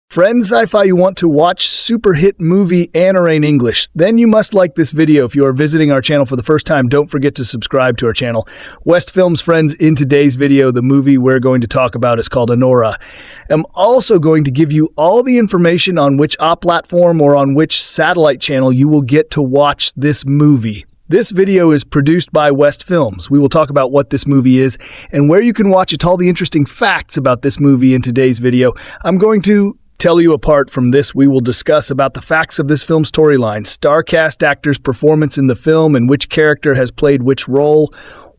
Friends, Sci-Fi, you want to watch super hit movie Anora in English? Then you must like this video. If you are visiting our channel for the first time, don't forget to subscribe to our channel. West Films, friends, in today's video, the movie we're going to talk about is called Anora. I'm also going to give you all the information on which platform or on which satellite channel you will get to watch this movie. This video is produced by West Films. We will talk about what this movie is and where you can watch it, all the interesting facts about this movie in today's video. I'm going to tell you apart from this. We will discuss about the facts of this film storyline, star cast actors' performance in the film, and which character has played which role.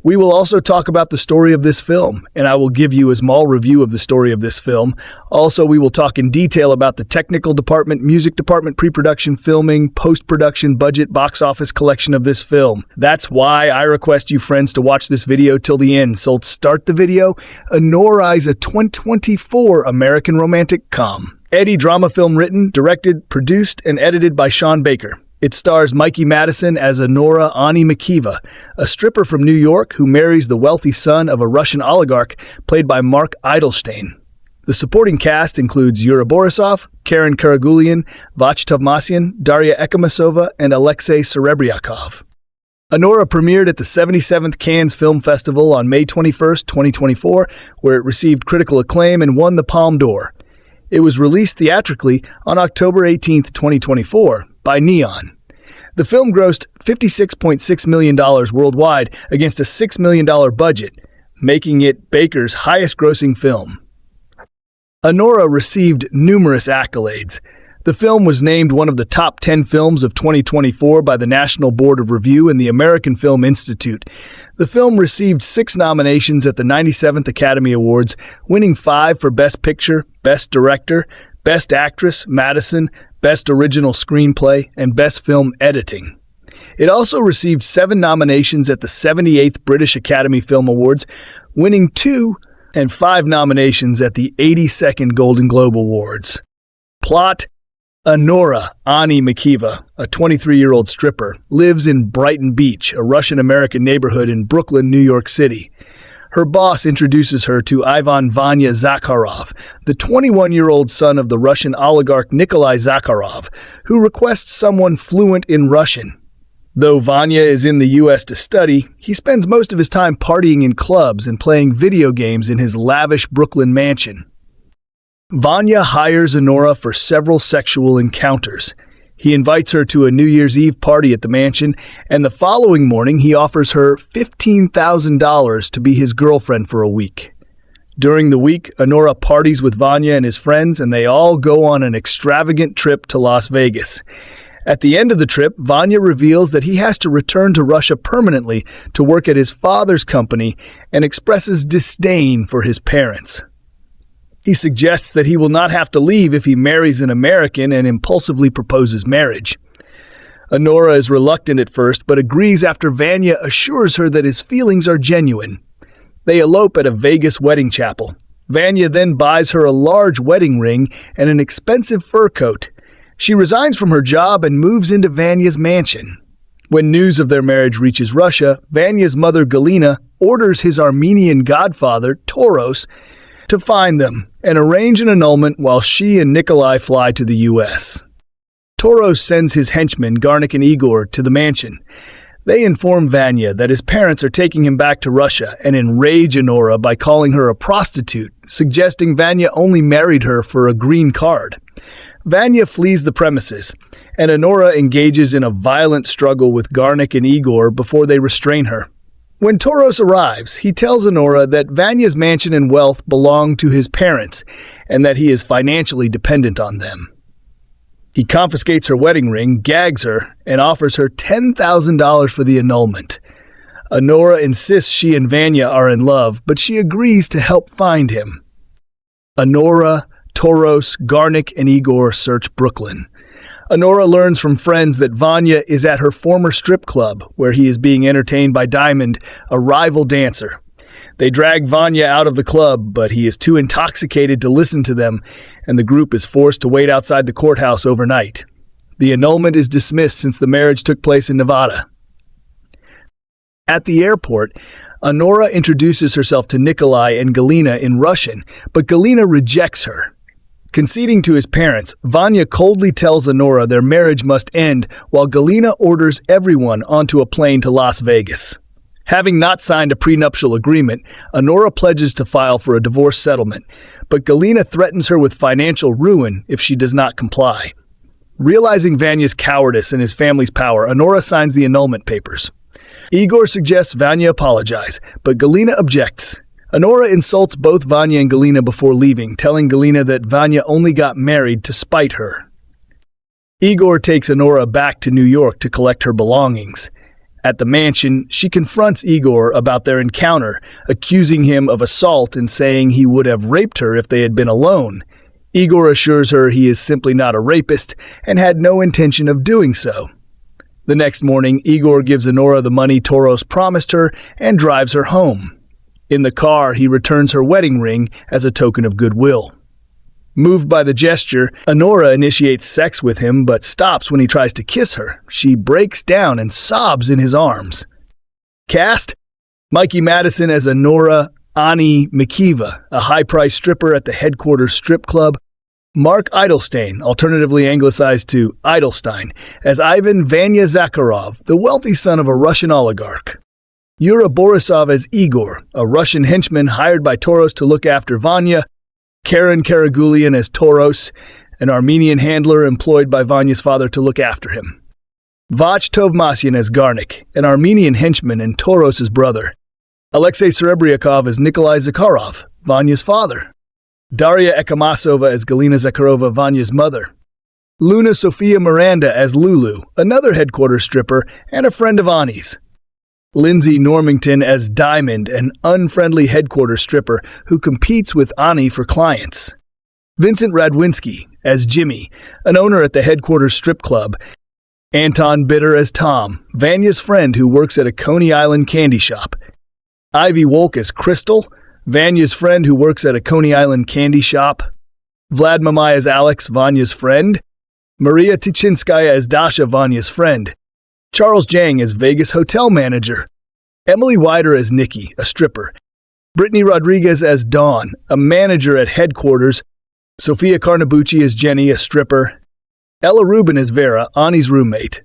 We will also talk about the story of this film, and I will give you a small review of the story of this film. Also, we will talk in detail about the technical department, music department, pre-production, filming, post-production, budget, box office collection of this film. That's why I request you friends to watch this video till the end. So let's start the video. Anora is a 2024 American romantic com. Eddie drama film written, directed, produced, and edited by Sean Baker. It stars Mikey Madison as Anora Ani Makiva, a stripper from New York who marries the wealthy son of a Russian oligarch played by Mark Eydelshteyn. The supporting cast includes Yura Borisov, Karren Karagulian, Vach Tovmasyan, Daria Ekamasova, and Alexei Serebriakov. Anora premiered at the 77th Cannes Film Festival on May 21, 2024, where it received critical acclaim and won the Palme d'Or. It was released theatrically on October 18, 2024, by Neon. The film grossed $56.6 million worldwide against a $6 million budget, making it Baker's highest-grossing film. Anora received numerous accolades. The film was named one of the top 10 films of 2024 by the National Board of Review and the American Film Institute. The film received 6 nominations at the 97th Academy Awards, winning 5 for Best Picture, Best Director, Best Actress, Madison, Best Original Screenplay, and Best Film Editing. It also received 7 nominations at the 78th British Academy Film Awards, winning 2 and 5 nominations at the 82nd Golden Globe Awards. Plot: Anora Ani Makiva, a 23-year-old stripper, lives in Brighton Beach, a Russian-American neighborhood in Brooklyn, New York City. Her boss introduces her to Ivan Vanya Zakharov, the 21-year-old son of the Russian oligarch Nikolai Zakharov, who requests someone fluent in Russian. Though Vanya is in the U.S. to study, he spends most of his time partying in clubs and playing video games in his lavish Brooklyn mansion. Vanya hires Anora for several sexual encounters. He invites her to a New Year's Eve party at the mansion, and the following morning he offers her $15,000 to be his girlfriend for a week. During the week, Anora parties with Vanya and his friends, and they all go on an extravagant trip to Las Vegas. At the end of the trip, Vanya reveals that he has to return to Russia permanently to work at his father's company and expresses disdain for his parents. He suggests that he will not have to leave if he marries an American and impulsively proposes marriage. Anora is reluctant at first, but agrees after Vanya assures her that his feelings are genuine. They elope at a Vegas wedding chapel. Vanya then buys her a large wedding ring and an expensive fur coat. She resigns from her job and moves into Vanya's mansion. When news of their marriage reaches Russia, Vanya's mother Galina orders his Armenian godfather, Toros, to find them and arrange an annulment while she and Nikolai fly to the U.S. Toros sends his henchmen, Garnik and Igor, to the mansion. They inform Vanya that his parents are taking him back to Russia and enrage Anora by calling her a prostitute, suggesting Vanya only married her for a green card. Vanya flees the premises, and Anora engages in a violent struggle with Garnik and Igor before they restrain her. When Toros arrives, he tells Anora that Vanya's mansion and wealth belong to his parents and that he is financially dependent on them. He confiscates her wedding ring, gags her, and offers her $10,000 for the annulment. Anora insists she and Vanya are in love, but she agrees to help find him. Anora, Toros, Garnik, and Igor search Brooklyn. Anora learns from friends that Vanya is at her former strip club, where he is being entertained by Diamond, a rival dancer. They drag Vanya out of the club, but he is too intoxicated to listen to them, and the group is forced to wait outside the courthouse overnight. The annulment is dismissed since the marriage took place in Nevada. At the airport, Anora introduces herself to Nikolai and Galina in Russian, but Galina rejects her. Conceding to his parents, Vanya coldly tells Anora their marriage must end while Galina orders everyone onto a plane to Las Vegas. Having not signed a prenuptial agreement, Anora pledges to file for a divorce settlement, but Galina threatens her with financial ruin if she does not comply. Realizing Vanya's cowardice and his family's power, Anora signs the annulment papers. Igor suggests Vanya apologize, but Galina objects. Anora insults both Vanya and Galina before leaving, telling Galina that Vanya only got married to spite her. Igor takes Anora back to New York to collect her belongings. At the mansion, she confronts Igor about their encounter, accusing him of assault and saying he would have raped her if they had been alone. Igor assures her he is simply not a rapist and had no intention of doing so. The next morning, Igor gives Anora the money Toros promised her and drives her home. In the car, he returns her wedding ring as a token of goodwill. Moved by the gesture, Anora initiates sex with him but stops when he tries to kiss her. She breaks down and sobs in his arms. Cast: Mikey Madison as Anora Ani Mikiva, a high-priced stripper at the headquarters strip club. Mark Eydelshteyn, alternatively anglicized to Eydelshteyn, as Ivan Vanya Zakharov, the wealthy son of a Russian oligarch. Yura Borisov as Igor, a Russian henchman hired by Toros to look after Vanya. Karren Karagulian as Toros, an Armenian handler employed by Vanya's father to look after him. Vach Tovmasyan as Garnik, an Armenian henchman and Toros' brother. Alexei Serebryakov as Nikolai Zakharov, Vanya's father. Daria Ekamasova as Galina Zakharova, Vanya's mother. Luna Sofia Miranda as Lulu, another headquarters stripper and a friend of Ani's. Lindsay Normington as Diamond, an unfriendly headquarters stripper who competes with Ani for clients. Vincent Radwinski as Jimmy, an owner at the headquarters strip club. Anton Bitter as Tom, Vanya's friend who works at a Coney Island candy shop. Ivy Wolk as Crystal, Vanya's friend who works at a Coney Island candy shop. Vlad Mamai as Alex, Vanya's friend. Maria Tichinskaya as Dasha, Vanya's friend. Charles Jang as Vegas hotel manager. Emily Wider as Nikki, a stripper. Brittany Rodriguez as Dawn, a manager at headquarters. Sofia Carnabucci as Jenny, a stripper. Ella Rubin as Vera, Ani's roommate.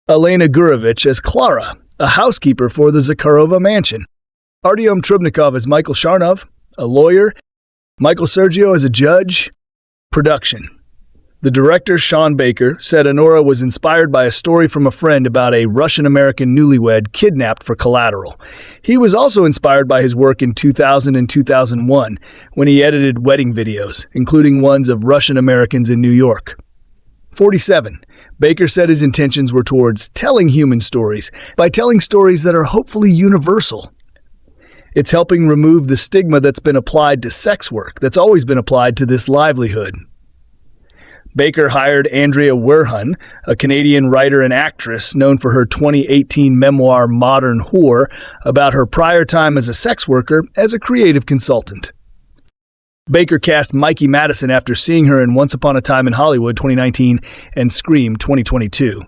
Elena Gurovich as Clara, a housekeeper for the Zakharova mansion. Artyom Trubnikov as Michael Sharnov, a lawyer. Michael Sergio as a judge. Production. The director, Sean Baker, said Anora was inspired by a story from a friend about a Russian-American newlywed kidnapped for collateral. He was also inspired by his work in 2000 and 2001, when he edited wedding videos, including ones of Russian-Americans in New York. 47. Baker said his intentions were towards telling human stories by telling stories that are hopefully universal. It's helping remove the stigma that's been applied to sex work, that's always been applied to this livelihood. Baker hired Andrea Werhun, a Canadian writer and actress known for her 2018 memoir Modern Whore, about her prior time as a sex worker, as a creative consultant. Baker cast Mikey Madison after seeing her in Once Upon a Time in Hollywood 2019 and Scream 2022.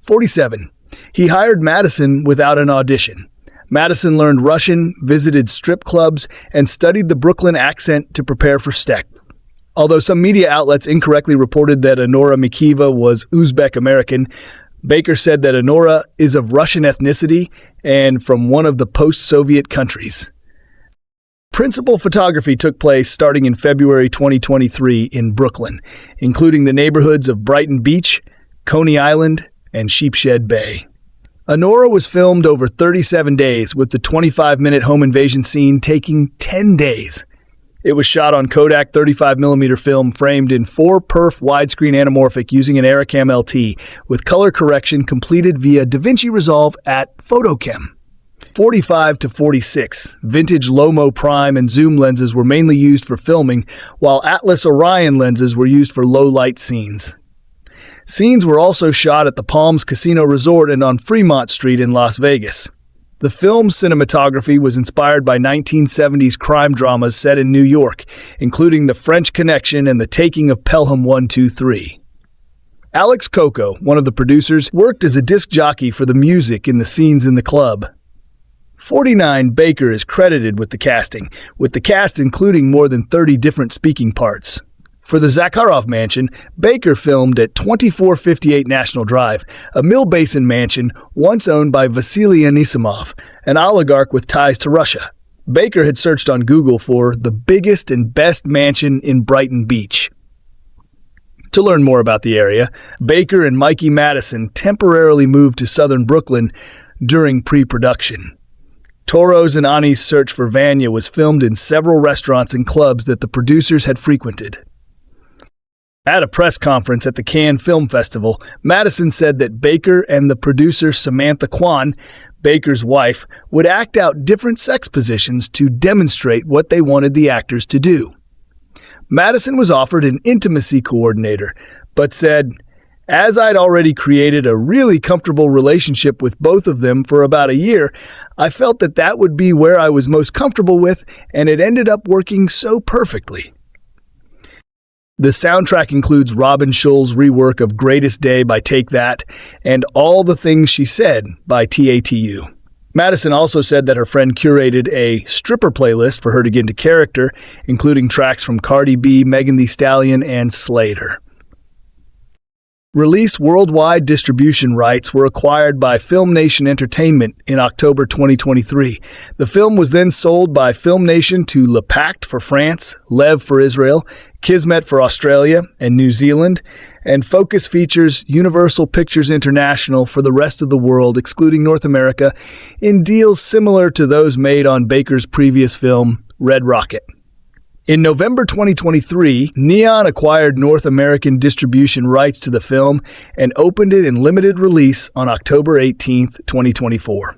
47. He hired Madison without an audition. Madison learned Russian, visited strip clubs, and studied the Brooklyn accent to prepare for STEC. Although some media outlets incorrectly reported that Anora Mikiva was Uzbek American, Baker said that Anora is of Russian ethnicity and from one of the post-Soviet countries. Principal photography took place starting in February 2023 in Brooklyn, including the neighborhoods of Brighton Beach, Coney Island, and Sheepshead Bay. Anora was filmed over 37 days, with the 25-minute home invasion scene taking 10 days. It was shot on Kodak 35mm film framed in 4-perf widescreen anamorphic using an Aerocam LT, with color correction completed via DaVinci Resolve at Photochem. 45 to 46, vintage Lomo Prime and zoom lenses were mainly used for filming, while Atlas Orion lenses were used for low-light scenes. Scenes were also shot at the Palms Casino Resort and on Fremont Street in Las Vegas. The film's cinematography was inspired by 1970s crime dramas set in New York, including The French Connection and The Taking of Pelham 123. Alex Coco, one of the producers, worked as a disc jockey for the music in the scenes in the club. 49. Baker is credited with the casting, with the cast including more than 30 different speaking parts. For the Zakharov mansion, Baker filmed at 2458 National Drive, a Mill Basin mansion once owned by Vasily Anisimov, an oligarch with ties to Russia. Baker had searched on Google for the biggest and best mansion in Brighton Beach. To learn more about the area, Baker and Mikey Madison temporarily moved to southern Brooklyn during pre-production. Toro's and Ani's search for Vanya was filmed in several restaurants and clubs that the producers had frequented. At a press conference at the Cannes Film Festival, Madison said that Baker and the producer Samantha Quan, Baker's wife, would act out different sex positions to demonstrate what they wanted the actors to do. Madison was offered an intimacy coordinator, but said, "As I'd already created a really comfortable relationship with both of them for about a year, I felt that that would be where I was most comfortable with, and it ended up working so perfectly." The soundtrack includes Robin Schulz's rework of Greatest Day by Take That and All the Things She Said by TATU. Madison also said that her friend curated a stripper playlist for her to get into character, including tracks from Cardi B, Megan Thee Stallion, and Slater. Release worldwide distribution rights were acquired by FilmNation Entertainment in October 2023. The film was then sold by FilmNation to Le Pacte for France, Lev for Israel, Kismet for Australia and New Zealand, and Focus Features Universal Pictures International for the rest of the world, excluding North America, in deals similar to those made on Baker's previous film, Red Rocket. In November 2023, Neon acquired North American distribution rights to the film and opened it in limited release on October 18, 2024.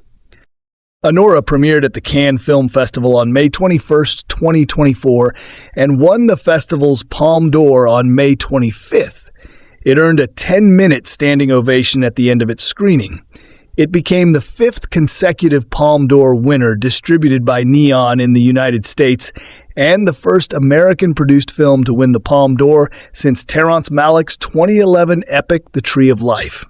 Anora premiered at the Cannes Film Festival on May 21, 2024, and won the festival's Palme d'Or on May 25th. It earned a 10-minute standing ovation at the end of its screening. It became the 5th consecutive Palme d'Or winner distributed by Neon in the United States, and the first American-produced film to win the Palme d'Or since Terrence Malick's 2011 epic The Tree of Life.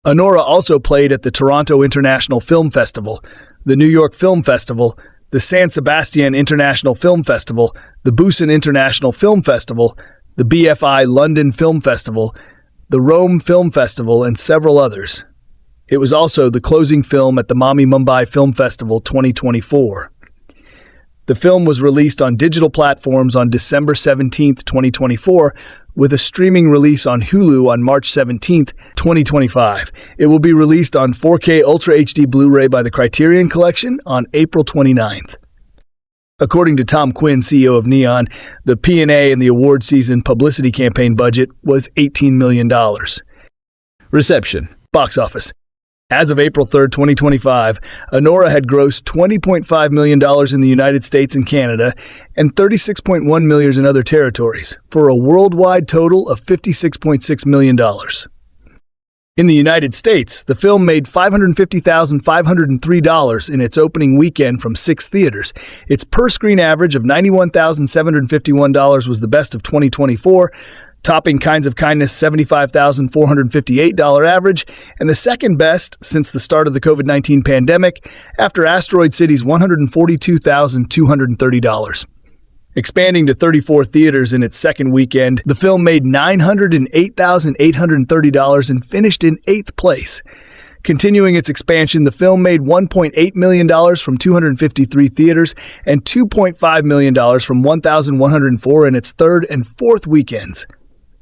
Anora also played at the Toronto International Film Festival, the New York Film Festival, the San Sebastian International Film Festival, the Busan International Film Festival, the BFI London Film Festival, the Rome Film Festival, and several others. It was also the closing film at the Mumbai Mumbai Film Festival 2024. The film was released on digital platforms on December 17, 2024, with a streaming release on Hulu on March 17, 2025. It will be released on 4K Ultra HD Blu-ray by the Criterion Collection on April 29th. According to Tom Quinn, CEO of Neon, the P&A and the award season publicity campaign budget was $18 million. Reception. Box office. As of April 3, 2025, Anora had grossed $20.5 million in the United States and Canada and $36.1 million in other territories, for a worldwide total of $56.6 million. In the United States, the film made $550,503 in its opening weekend from 6 theaters. Its per-screen average of $91,751 was the best of 2024, topping Kinds of Kindness' $75,458 average, and the second best since the start of the COVID-19 pandemic, after Asteroid City's $142,230. Expanding to 34 theaters in its second weekend, the film made $908,830 and finished in 8th place. Continuing its expansion, the film made $1.8 million from 253 theaters and $2.5 million from 1,104 in its third and fourth weekends.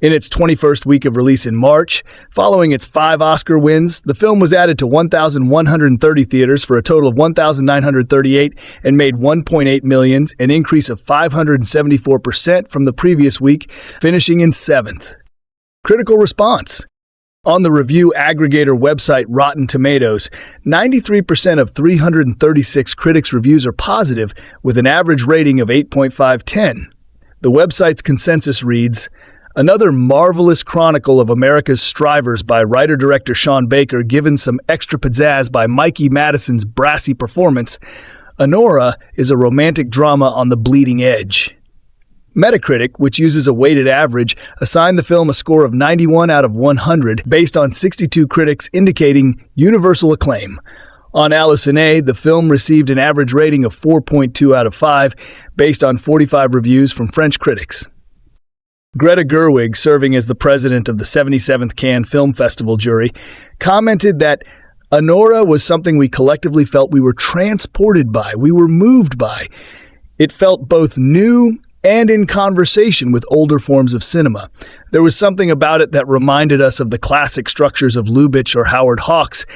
In its 21st week of release in March, following its 5 Oscar wins, the film was added to 1,130 theaters for a total of 1,938 and made $1.8 million, an increase of 574% from the previous week, finishing in 7th. Critical response. On the review aggregator website Rotten Tomatoes, 93% of 336 critics' reviews are positive, with an average rating of 8.5/10. The website's consensus reads, "Another marvelous chronicle of America's strivers by writer-director Sean Baker, given some extra pizzazz by Mikey Madison's brassy performance, Anora is a romantic drama on the bleeding edge." Metacritic, which uses a weighted average, assigned the film a score of 91 out of 100 based on 62 critics, indicating universal acclaim. On Allociné, the film received an average rating of 4.2 out of 5 based on 45 reviews from French critics. Greta Gerwig, serving as the president of the 77th Cannes Film Festival jury, commented that Anora was something we collectively felt we were transported by, we were moved by. It felt both new and in conversation with older forms of cinema. There was something about it that reminded us of the classic structures of Lubitsch or Howard Hawks,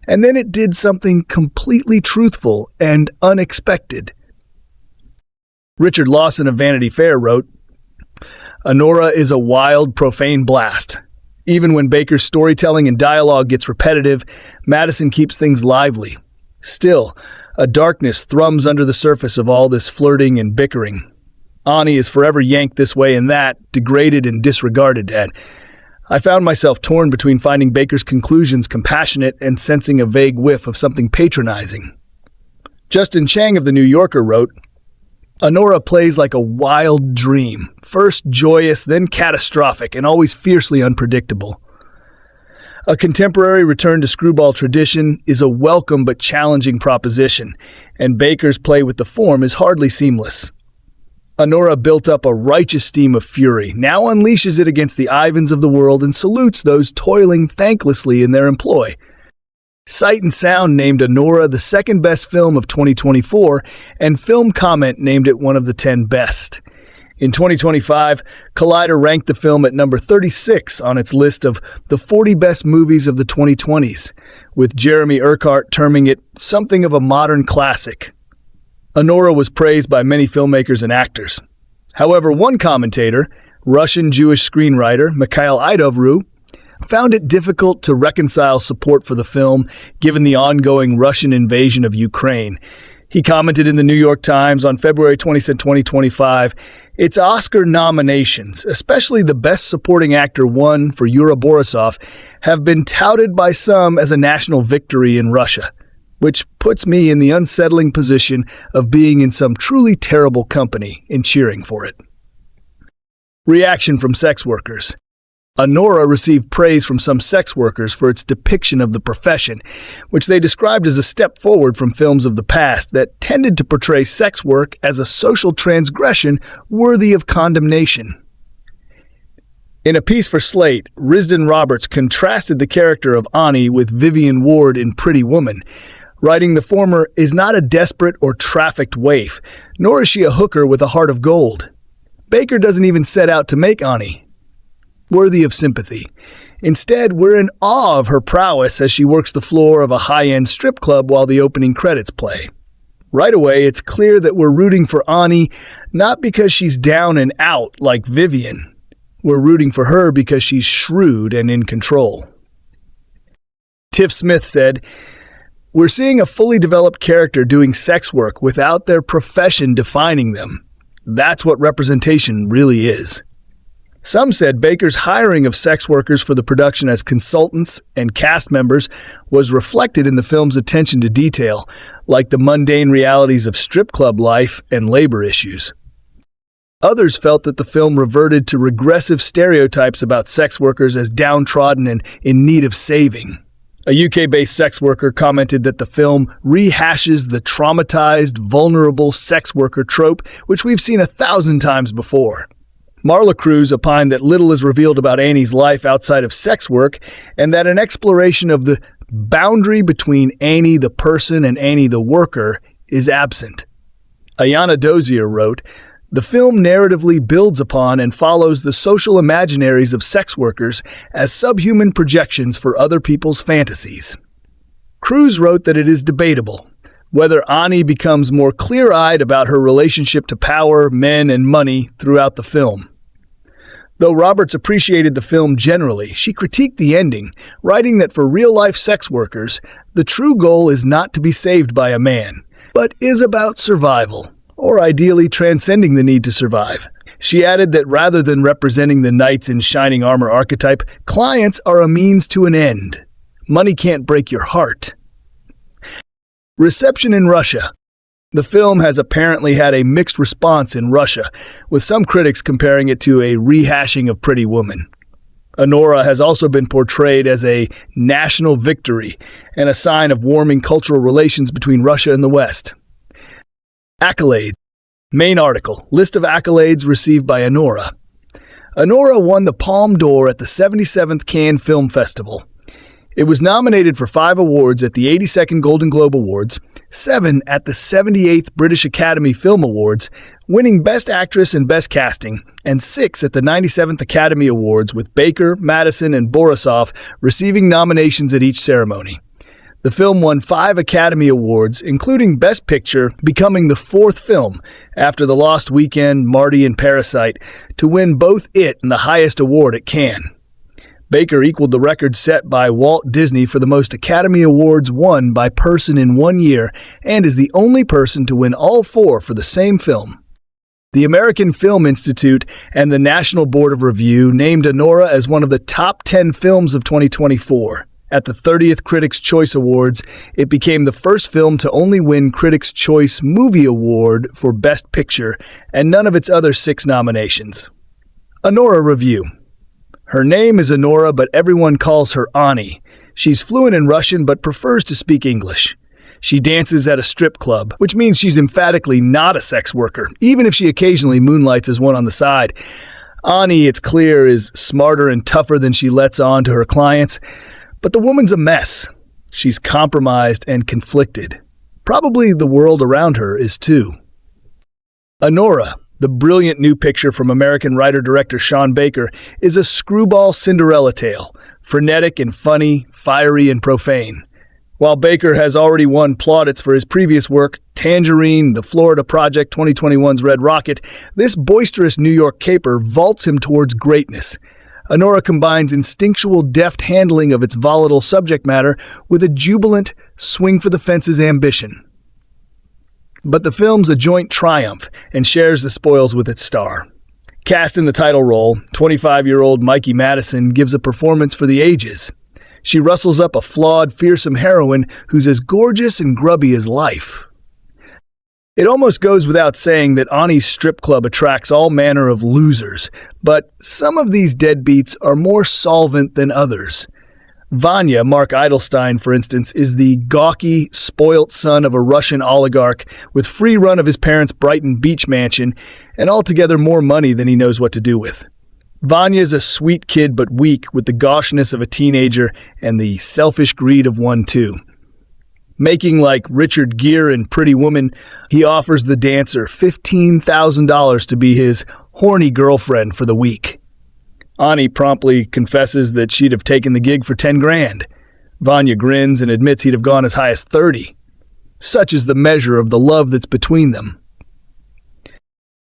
and then it did something completely truthful and unexpected. Richard Lawson of Vanity Fair wrote, "Anora is a wild, profane blast. Even when Baker's storytelling and dialogue gets repetitive, Madison keeps things lively. Still, a darkness thrums under the surface of all this flirting and bickering. Ani is forever yanked this way and that, degraded and disregarded at. I found myself torn between finding Baker's conclusions compassionate and sensing a vague whiff of something patronizing." Justin Chang of The New Yorker wrote, "Anora plays like a wild dream, first joyous, then catastrophic, and always fiercely unpredictable. A contemporary return to screwball tradition is a welcome but challenging proposition, and Baker's play with the form is hardly seamless. Anora built up a righteous steam of fury, now unleashes it against the Ivans of the world and salutes those toiling thanklessly in their employ. Sight and Sound named Anora the second best film of 2024, and Film Comment named it one of the 10 best. In 2025, Collider ranked the film at number 36 on its list of the 40 best movies of the 2020s, with Jeremy Urquhart terming it something of a modern classic. Anora was praised by many filmmakers and actors. However, one commentator, Russian-Jewish screenwriter Mikhail Eydelshteyn, found it difficult to reconcile support for the film given the ongoing Russian invasion of Ukraine. He commented in the New York Times on February 20, 2025, "Its Oscar nominations, especially the Best Supporting Actor won for Yura Borisov, have been touted by some as a national victory in Russia, which puts me in the unsettling position of being in some truly terrible company in cheering for it." Reaction from sex workers. Anora received praise from some sex workers for its depiction of the profession, which they described as a step forward from films of the past that tended to portray sex work as a social transgression worthy of condemnation. In a piece for Slate, Risden Roberts contrasted the character of Ani with Vivian Ward in Pretty Woman, writing the former is not a desperate or trafficked waif, nor is she a hooker with a heart of gold. Baker doesn't even set out to make Ani worthy of sympathy. Instead, we're in awe of her prowess as she works the floor of a high-end strip club while the opening credits play. Right away, it's clear that we're rooting for Ani not because she's down and out like Vivian. We're rooting for her because she's shrewd and in control. Tiff Smith said, "We're seeing a fully developed character doing sex work without their profession defining them. That's what representation really is." Some said Baker's hiring of sex workers for the production as consultants and cast members was reflected in the film's attention to detail, like the mundane realities of strip club life and labor issues. Others felt that the film reverted to regressive stereotypes about sex workers as downtrodden and in need of saving. A UK-based sex worker commented that the film rehashes the traumatized, vulnerable sex worker trope, which we've seen 1,000 times before. Marla Cruz opined that little is revealed about Annie's life outside of sex work, and that an exploration of the boundary between Annie the person and Annie the worker is absent. Ayana Dozier wrote, "The film narratively builds upon and follows the social imaginaries of sex workers as subhuman projections for other people's fantasies." Cruz wrote that it is debatable whether Ani becomes more clear-eyed about her relationship to power, men, and money throughout the film. Though Roberts appreciated the film generally, she critiqued the ending, writing that for real-life sex workers, the true goal is not to be saved by a man, but is about survival, or ideally transcending the need to survive. She added that rather than representing the knights in shining armor archetype, clients are a means to an end. Money can't break your heart. Reception in Russia. The film has apparently had a mixed response in Russia, with some critics comparing it to a rehashing of Pretty Woman. Anora has also been portrayed as a national victory and a sign of warming cultural relations between Russia and the West. Accolades. Main article. List of accolades received by Anora. Anora won the Palme d'Or at the 77th Cannes Film Festival. It was nominated for 5 awards at the 82nd Golden Globe Awards, 7 at the 78th British Academy Film Awards, winning Best Actress and Best Casting, and 6 at the 97th Academy Awards, with Baker, Madison, and Borisov receiving nominations at each ceremony. The film won 5 Academy Awards, including Best Picture, becoming the 4th film, after The Lost Weekend, Marty, and Parasite, to win both it and the highest award at Cannes. Baker equaled the record set by Walt Disney for the most Academy Awards won by person in 1 year, and is the only person to win all 4 for the same film. The American Film Institute and the National Board of Review named Anora as one of the top 10 films of 2024. At the 30th Critics' Choice Awards, it became the first film to only win Critics' Choice Movie Award for Best Picture, and none of its other 6 nominations. Anora Review. Her name is Anora, but everyone calls her Ani. She's fluent in Russian but prefers to speak English. She dances at a strip club, which means she's emphatically not a sex worker, even if she occasionally moonlights as one on the side. Ani, it's clear, is smarter and tougher than she lets on to her clients, but the woman's a mess. She's compromised and conflicted. Probably the world around her is too. Anora, the brilliant new picture from American writer-director Sean Baker, is a screwball Cinderella tale, frenetic and funny, fiery and profane. While Baker has already won plaudits for his previous work, Tangerine, The Florida Project 2021's Red Rocket, this boisterous New York caper vaults him towards greatness. Anora combines instinctual deft handling of its volatile subject matter with a jubilant, swing-for-the-fences ambition. But the film's a joint triumph and shares the spoils with its star. Cast in the title role, 25-year-old Mikey Madison gives a performance for the ages. She rustles up a flawed, fearsome heroine who's as gorgeous and grubby as life. It almost goes without saying that Ani's strip club attracts all manner of losers, but some of these deadbeats are more solvent than others. Vanya, Mark Eydelshteyn, for instance, is the gawky, spoilt son of a Russian oligarch with free run of his parents' Brighton Beach mansion and altogether more money than he knows what to do with. Vanya is a sweet kid but weak, with the gaucheness of a teenager and the selfish greed of one too. Making like Richard Gere in Pretty Woman, he offers the dancer $15,000 to be his horny girlfriend for the week. Ani promptly confesses that she'd have taken the gig for 10 grand. Vanya grins and admits he'd have gone as high as 30. Such is the measure of the love that's between them.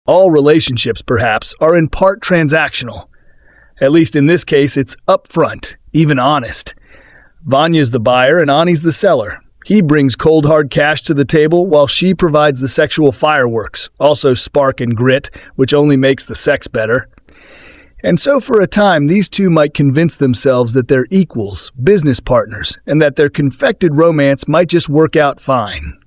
All relationships, perhaps, are in part transactional. At least in this case, it's upfront, even honest. Vanya's the buyer and Ani's the seller. He brings cold hard cash to the table while she provides the sexual fireworks, also spark and grit, which only makes the sex better. And so for a time, these two might convince themselves that they're equals, business partners, and that their confected romance might just work out fine.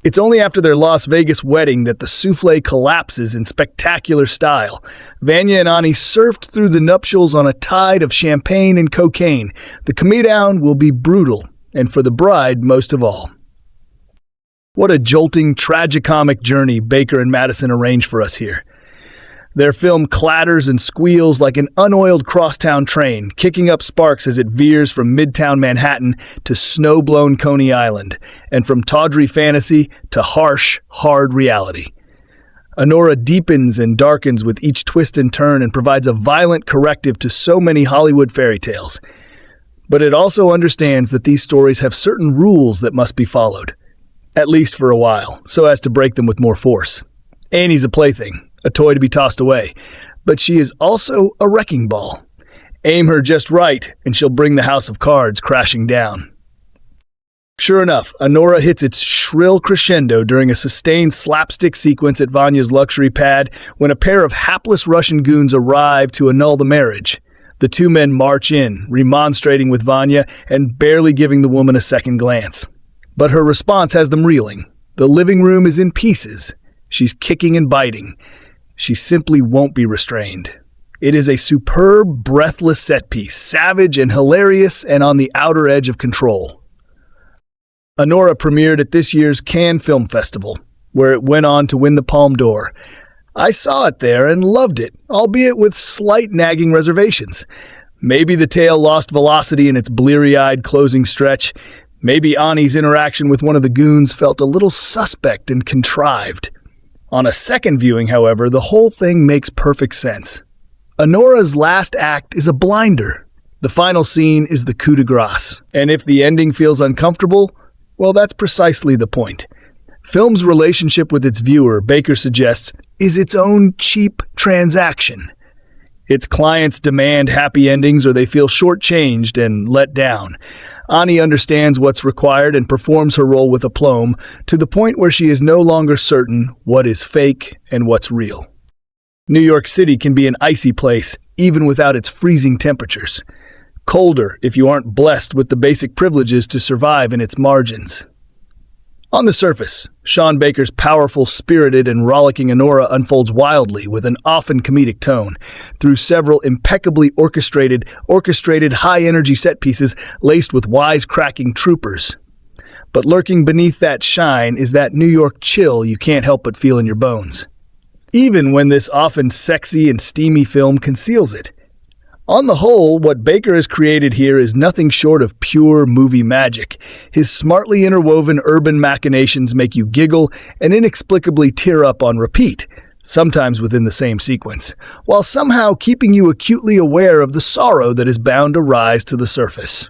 It's only after their Las Vegas wedding that the souffle collapses in spectacular style. Vanya and Ani surfed through the nuptials on a tide of champagne and cocaine. The come-down will be brutal, and for the bride most of all. What a jolting, tragicomic journey Baker and Madison arranged for us here. Their film clatters and squeals like an unoiled crosstown train, kicking up sparks as it veers from midtown Manhattan to snow-blown Coney Island, and from tawdry fantasy to harsh, hard reality. Anora deepens and darkens with each twist and turn and provides a violent corrective to so many Hollywood fairy tales. But it also understands that these stories have certain rules that must be followed, at least for a while, so as to break them with more force. Annie's a plaything, a toy to be tossed away, but she is also a wrecking ball. Aim her just right, and she'll bring the house of cards crashing down. Sure enough, Anora hits its shrill crescendo during a sustained slapstick sequence at Vanya's luxury pad when a pair of hapless Russian goons arrive to annul the marriage. The two men march in, remonstrating with Vanya and barely giving the woman a second glance. But her response has them reeling. The living room is in pieces. She's kicking and biting. She simply won't be restrained. It is a superb, breathless set piece, savage and hilarious and on the outer edge of control. Anora premiered at this year's Cannes Film Festival, where it went on to win the Palme d'Or. I saw it there and loved it, albeit with slight nagging reservations. Maybe the tale lost velocity in its bleary-eyed closing stretch. Maybe Ani's interaction with one of the goons felt a little suspect and contrived. On a second viewing, however, the whole thing makes perfect sense. Anora's last act is a blinder. The final scene is the coup de grace. And if the ending feels uncomfortable, well, that's precisely the point. Film's relationship with its viewer, Baker suggests, is its own cheap transaction. Its clients demand happy endings or they feel shortchanged and let down. Ani understands what's required and performs her role with aplomb, to the point where she is no longer certain what is fake and what's real. New York City can be an icy place, even without its freezing temperatures. Colder if you aren't blessed with the basic privileges to survive in its margins. On the surface, Sean Baker's powerful, spirited, and rollicking Anora unfolds wildly with an often comedic tone, through several impeccably orchestrated high-energy set pieces laced with wisecracking troopers. But lurking beneath that shine is that New York chill you can't help but feel in your bones. Even when this often sexy and steamy film conceals it. On the whole, what Baker has created here is nothing short of pure movie magic. His smartly interwoven urban machinations make you giggle and inexplicably tear up on repeat, sometimes within the same sequence, while somehow keeping you acutely aware of the sorrow that is bound to rise to the surface.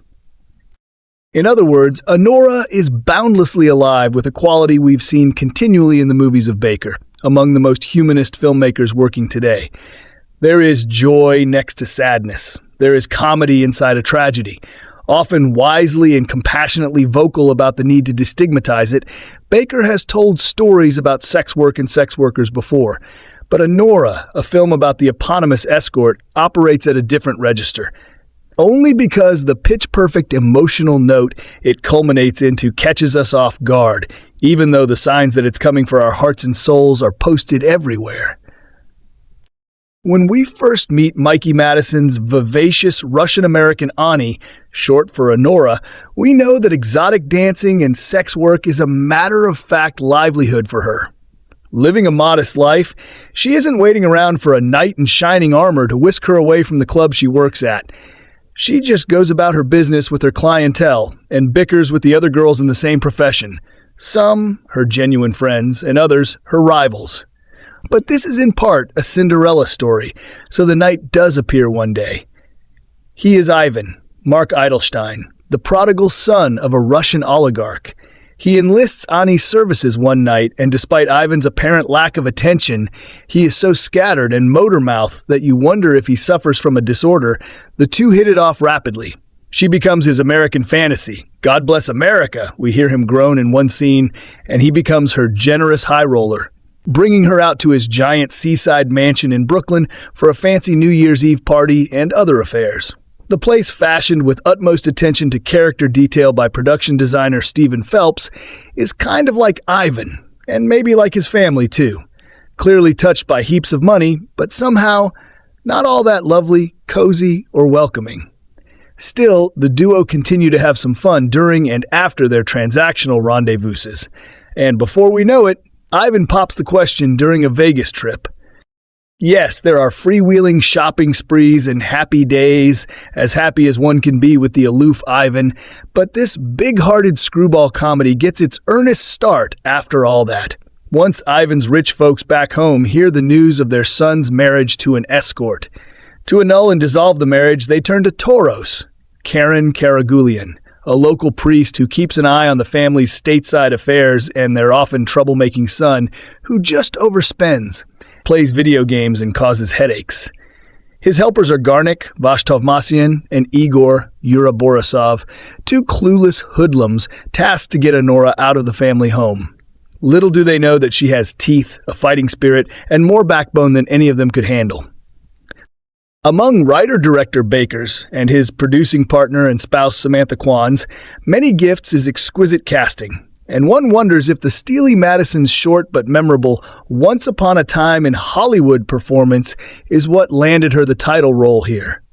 In other words, Anora is boundlessly alive with a quality we've seen continually in the movies of Baker, among the most humanist filmmakers working today. There is joy next to sadness. There is comedy inside a tragedy. Often wisely and compassionately vocal about the need to destigmatize it, Baker has told stories about sex work and sex workers before. But Anora, a film about the eponymous escort, operates at a different register. Only because the pitch-perfect emotional note it culminates into catches us off guard, even though the signs that it's coming for our hearts and souls are posted everywhere. When we first meet Mikey Madison's vivacious Russian-American Ani, short for Anora, we know that exotic dancing and sex work is a matter-of-fact livelihood for her. Living a modest life, she isn't waiting around for a knight in shining armor to whisk her away from the club she works at. She just goes about her business with her clientele and bickers with the other girls in the same profession. Some, her genuine friends, and others, her rivals. But this is in part a Cinderella story, so the knight does appear one day. He is Ivan, Mark Eydelshteyn, the prodigal son of a Russian oligarch. He enlists Ani's services one night, and despite Ivan's apparent lack of attention, he is so scattered and motor-mouthed that you wonder if he suffers from a disorder. The two hit it off rapidly. She becomes his American fantasy. God bless America, we hear him groan in one scene, and he becomes her generous high roller, bringing her out to his giant seaside mansion in Brooklyn for a fancy New Year's Eve party and other affairs. The place, fashioned with utmost attention to character detail by production designer Stephen Phelps, is kind of like Ivan, and maybe like his family too. Clearly touched by heaps of money, but somehow not all that lovely, cozy, or welcoming. Still, the duo continue to have some fun during and after their transactional rendezvouses. And before we know it, Ivan pops the question during a Vegas trip. Yes, there are freewheeling shopping sprees and happy days, as happy as one can be with the aloof Ivan, but this big-hearted screwball comedy gets its earnest start after all that. Once Ivan's rich folks back home hear the news of their son's marriage to an escort. To annul and dissolve the marriage, they turn to Toros, Karren Karagulian, a local priest who keeps an eye on the family's stateside affairs and their often troublemaking son, who just overspends, plays video games, and causes headaches. His helpers are Garnik, Vashtovmasian, and Igor, Yura Borisov, two clueless hoodlums tasked to get Anora out of the family home. Little do they know that she has teeth, a fighting spirit, and more backbone than any of them could handle. Among writer-director Baker's and his producing partner and spouse Samantha Quan's many gifts is exquisite casting, and one wonders if the steely Madison's short but memorable Once Upon a Time in Hollywood performance is what landed her the title role here.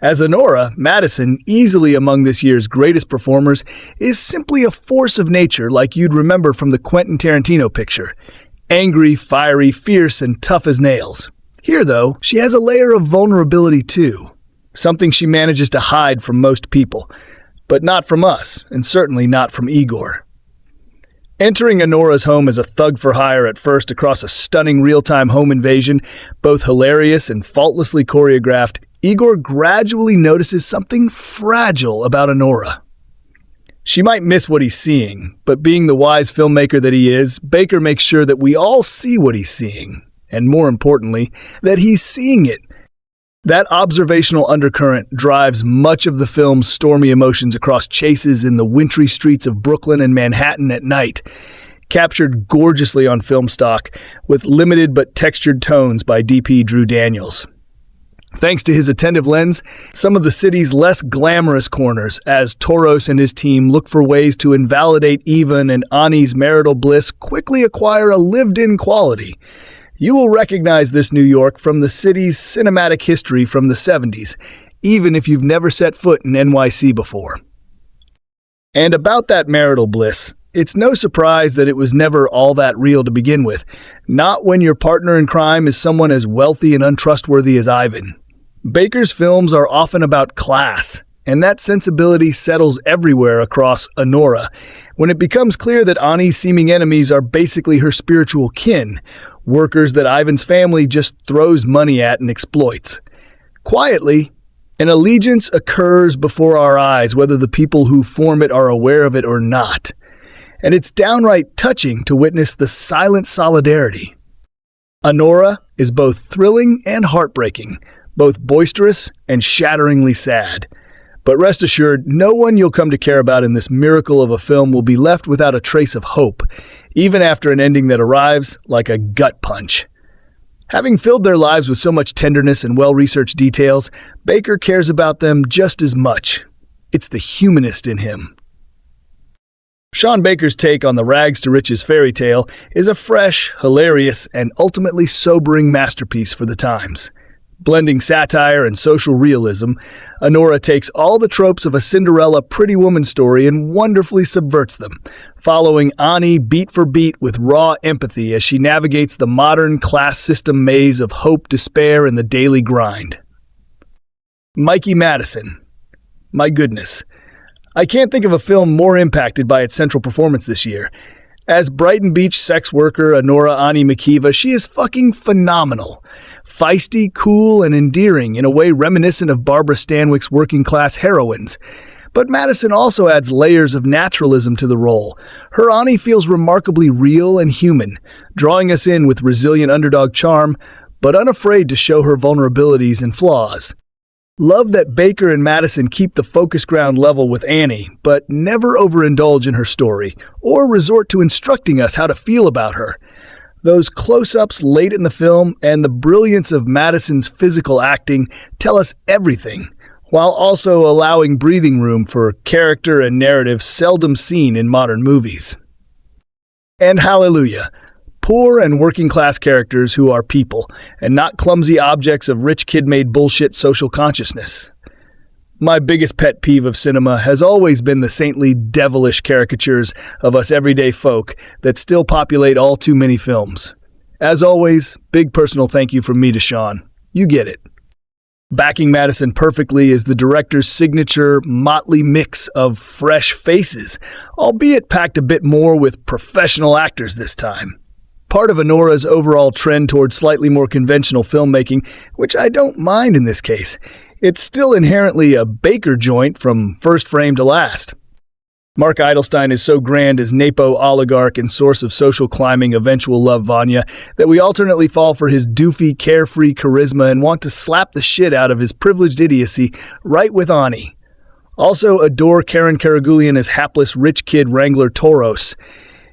As Anora, Madison, easily among this year's greatest performers, is simply a force of nature like you'd remember from the Quentin Tarantino picture. Angry, fiery, fierce, and tough as nails. Here, though, she has a layer of vulnerability too. Something she manages to hide from most people. But not from us, and certainly not from Igor. Entering Anora's home as a thug for hire at first across a stunning real-time home invasion, both hilarious and faultlessly choreographed, Igor gradually notices something fragile about Anora. She might miss what he's seeing, but being the wise filmmaker that he is, Baker makes sure that we all see what he's seeing, and more importantly, that he's seeing it. That observational undercurrent drives much of the film's stormy emotions across chases in the wintry streets of Brooklyn and Manhattan at night, captured gorgeously on film stock with limited but textured tones by DP Drew Daniels. Thanks to his attentive lens, some of the city's less glamorous corners, as Toros and his team look for ways to invalidate Ivan and Ani's marital bliss, quickly acquire a lived-in quality. You will recognize this New York from the city's cinematic history from the 70s, even if you've never set foot in NYC before. And about that marital bliss, it's no surprise that it was never all that real to begin with, not when your partner in crime is someone as wealthy and untrustworthy as Ivan. Baker's films are often about class, and that sensibility settles everywhere across Anora, when it becomes clear that Ani's seeming enemies are basically her spiritual kin, workers that Ivan's family just throws money at and exploits. Quietly, an allegiance occurs before our eyes, whether the people who form it are aware of it or not. And it's downright touching to witness the silent solidarity. Anora is both thrilling and heartbreaking, both boisterous and shatteringly sad. But rest assured, no one you'll come to care about in this miracle of a film will be left without a trace of hope, even after an ending that arrives like a gut punch. Having filled their lives with so much tenderness and well-researched details, Baker cares about them just as much. It's the humanist in him. Sean Baker's take on the rags-to-riches fairy tale is a fresh, hilarious, and ultimately sobering masterpiece for the times. Blending satire and social realism, Anora takes all the tropes of a Cinderella pretty woman story and wonderfully subverts them, following Ani beat for beat with raw empathy as she navigates the modern class system maze of hope, despair, and the daily grind. Mikey Madison. My goodness. I can't think of a film more impacted by its central performance this year. As Brighton Beach sex worker Anora Ani Makiva, she is fucking phenomenal. Feisty, cool, and endearing in a way reminiscent of Barbara Stanwyck's working-class heroines. But Madison also adds layers of naturalism to the role. Her Ani feels remarkably real and human, drawing us in with resilient underdog charm, but unafraid to show her vulnerabilities and flaws. Love that Baker and Madison keep the focus ground level with Annie, but never overindulge in her story, or resort to instructing us how to feel about her. Those close-ups late in the film and the brilliance of Madison's physical acting tell us everything, while also allowing breathing room for character and narrative seldom seen in modern movies. And hallelujah! Poor and working-class characters who are people, and not clumsy objects of rich kid-made bullshit social consciousness. My biggest pet peeve of cinema has always been the saintly, devilish caricatures of us everyday folk that still populate all too many films. As always, big personal thank you from me to Sean. You get it. Backing Madison perfectly is the director's signature motley mix of fresh faces, albeit packed a bit more with professional actors this time. Part of Anora's overall trend towards slightly more conventional filmmaking, which I don't mind in this case. It's still inherently a Baker joint from first frame to last. Mark Eydelshteyn is so grand as Napo oligarch and source of social climbing eventual love Vanya that we alternately fall for his doofy, carefree charisma and want to slap the shit out of his privileged idiocy right with Ani. Also adore Karagulian as hapless rich kid wrangler Toros.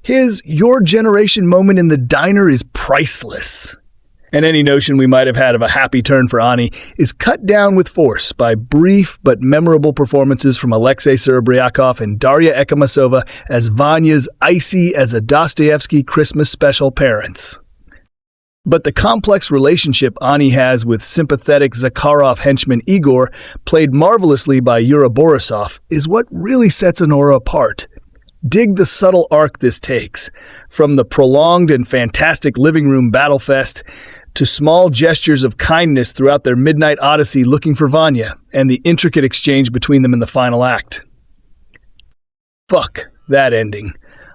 His your generation moment in the diner is priceless. And any notion we might have had of a happy turn for Ani is cut down with force by brief but memorable performances from Alexei Serebryakov and Darya Ekimosova as Vanya's icy as a Dostoevsky Christmas special parents. But the complex relationship Ani has with sympathetic Zakharov henchman Igor, played marvelously by Yura Borisov, is what really sets Anora apart. Dig the subtle arc this takes, from the prolonged and fantastic living room battle fest to small gestures of kindness throughout their midnight odyssey looking for Vanya and the intricate exchange between them in the final act. Fuck that ending.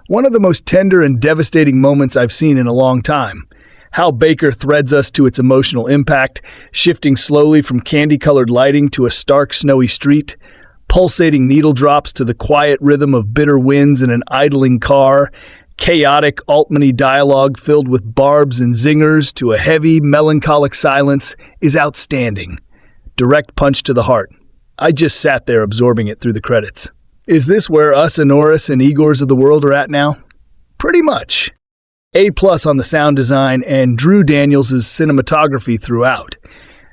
One of the most tender and devastating moments I've seen in a long time. How Baker threads us to its emotional impact, shifting slowly from candy-colored lighting to a stark, snowy street, pulsating needle drops to the quiet rhythm of bitter winds in an idling car, chaotic Altman-y dialogue filled with barbs and zingers to a heavy, melancholic silence is outstanding. Direct punch to the heart. I just sat there absorbing it through the credits. Is this where us Anoras and Igors of the world are at now? Pretty much. A+ on the sound design and Drew Daniels' cinematography throughout.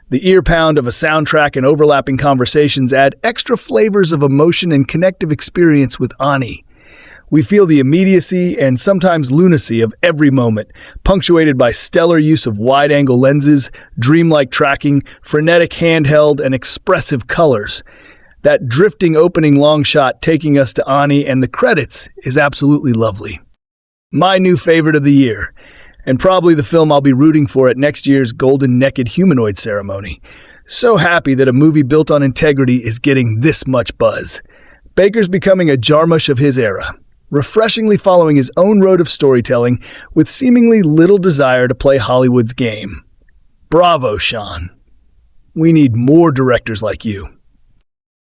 The ear pound of a soundtrack and overlapping conversations add extra flavors of emotion and connective experience with Ani. We feel the immediacy and sometimes lunacy of every moment, punctuated by stellar use of wide-angle lenses, dreamlike tracking, frenetic handheld, and expressive colors. That drifting opening long shot taking us to Ani and the credits is absolutely lovely. My new favorite of the year, and probably the film I'll be rooting for at next year's Golden Naked Humanoid ceremony. So happy that a movie built on integrity is getting this much buzz. Baker's becoming a Jarmusch of his era, refreshingly following his own road of storytelling with seemingly little desire to play Hollywood's game. Bravo, Sean. We need more directors like you.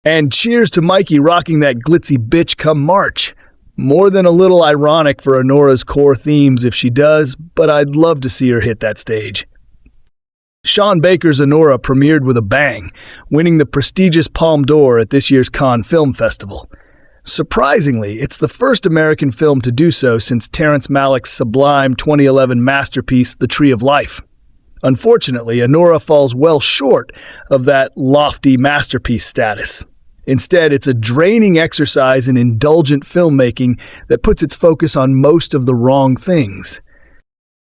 And cheers to Mikey rocking that glitzy bitch come March. More than a little ironic for Anora's core themes if she does, but I'd love to see her hit that stage. Sean Baker's Anora premiered with a bang, winning the prestigious Palme d'Or at this year's Cannes Film Festival. Surprisingly, it's the first American film to do so since Terrence Malick's sublime 2011 masterpiece, The Tree of Life. Unfortunately, Anora falls well short of that lofty masterpiece status. Instead, it's a draining exercise in indulgent filmmaking that puts its focus on most of the wrong things.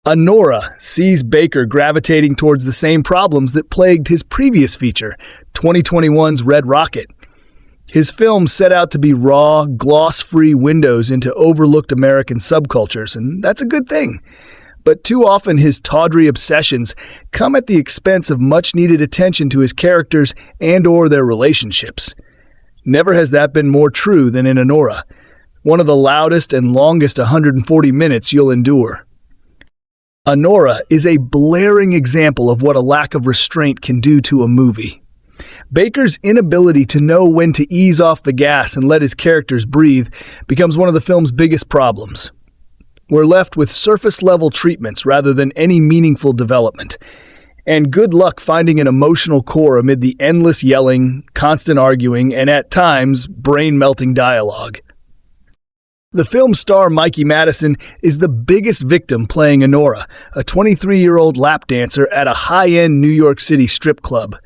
Anora sees Baker gravitating towards the same problems that plagued his previous feature, 2021's Red Rocket. His film set out to be raw, gloss-free windows into overlooked American subcultures, and that's a good thing. But too often his tawdry obsessions come at the expense of much-needed attention to his characters and/or their relationships. Never has that been more true than in Anora, one of the loudest and longest 140 minutes you'll endure. Anora is a blaring example of what a lack of restraint can do to a movie. Baker's inability to know when to ease off the gas and let his characters breathe becomes one of the film's biggest problems. We're left with surface-level treatments rather than any meaningful development. And good luck finding an emotional core amid the endless yelling, constant arguing, and at times, brain-melting dialogue. The film's star Mikey Madison is the biggest victim playing Anora, a 23-year-old lap dancer at a high-end New York City strip club.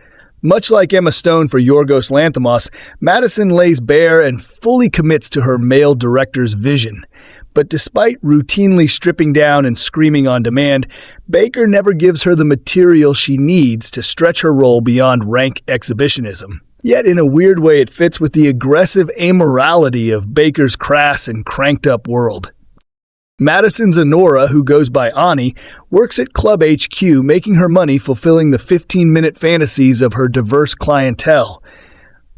Much like Emma Stone for Yorgos Lanthimos, Madison lays bare and fully commits to her male director's vision. But despite routinely stripping down and screaming on demand, Baker never gives her the material she needs to stretch her role beyond rank exhibitionism. Yet in a weird way it fits with the aggressive amorality of Baker's crass and cranked-up world. Madison's Anora, who goes by Ani, works at Club HQ, making her money fulfilling the 15-minute fantasies of her diverse clientele.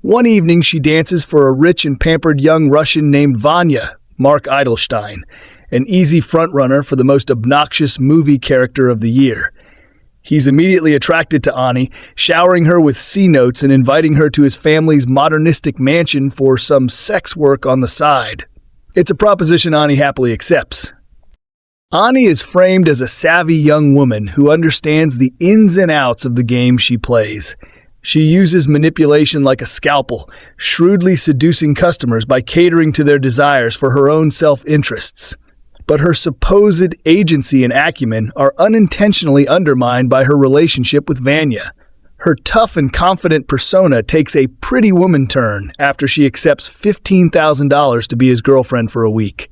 One evening she dances for a rich and pampered young Russian named Vanya, Mark Eydelshteyn, an easy frontrunner for the most obnoxious movie character of the year. He's immediately attracted to Ani, showering her with C-notes and inviting her to his family's modernistic mansion for some sex work on the side. It's a proposition Ani happily accepts. Ani is framed as a savvy young woman who understands the ins and outs of the game she plays. She uses manipulation like a scalpel, shrewdly seducing customers by catering to their desires for her own self-interests. But her supposed agency and acumen are unintentionally undermined by her relationship with Vanya. Her tough and confident persona takes a pretty woman turn after she accepts $15,000 to be his girlfriend for a week.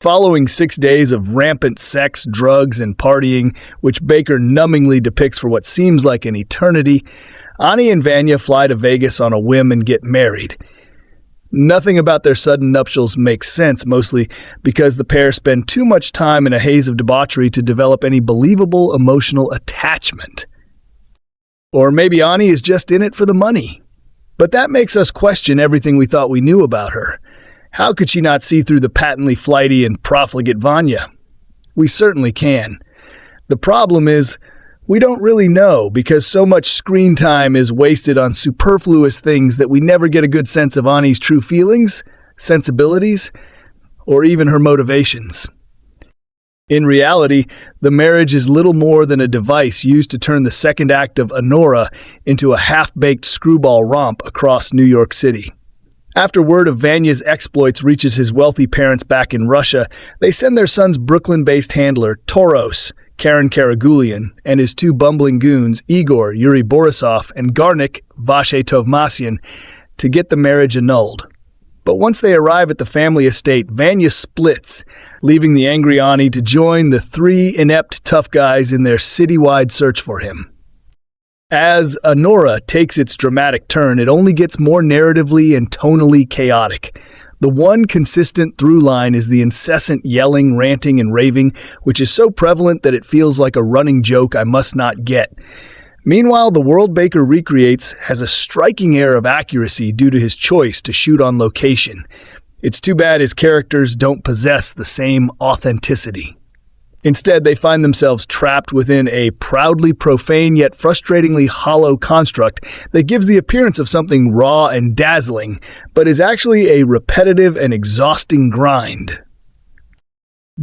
Following 6 days of rampant sex, drugs, and partying, which Baker numbingly depicts for what seems like an eternity, Ani and Vanya fly to Vegas on a whim and get married. Nothing about their sudden nuptials makes sense, mostly because the pair spend too much time in a haze of debauchery to develop any believable emotional attachment. Or maybe Ani is just in it for the money. But that makes us question everything we thought we knew about her. How could she not see through the patently flighty and profligate Vanya? We certainly can. The problem is, we don't really know because so much screen time is wasted on superfluous things that we never get a good sense of Ani's true feelings, sensibilities, or even her motivations. In reality, the marriage is little more than a device used to turn the second act of Anora into a half-baked screwball romp across New York City. After word of Vanya's exploits reaches his wealthy parents back in Russia, they send their son's Brooklyn-based handler, Toros, Karren Karagulian, and his two bumbling goons, Igor, Yura Borisov, and Garnik, Vache Tovmasyan, to get the marriage annulled. But once they arrive at the family estate, Vanya splits, leaving the angry Ani to join the three inept tough guys in their citywide search for him. As Anora takes its dramatic turn, it only gets more narratively and tonally chaotic. The one consistent through line is the incessant yelling, ranting, and raving, which is so prevalent that it feels like a running joke I must not get. Meanwhile, the world Baker recreates has a striking air of accuracy due to his choice to shoot on location. It's too bad his characters don't possess the same authenticity. Instead, they find themselves trapped within a proudly profane yet frustratingly hollow construct that gives the appearance of something raw and dazzling, but is actually a repetitive and exhausting grind.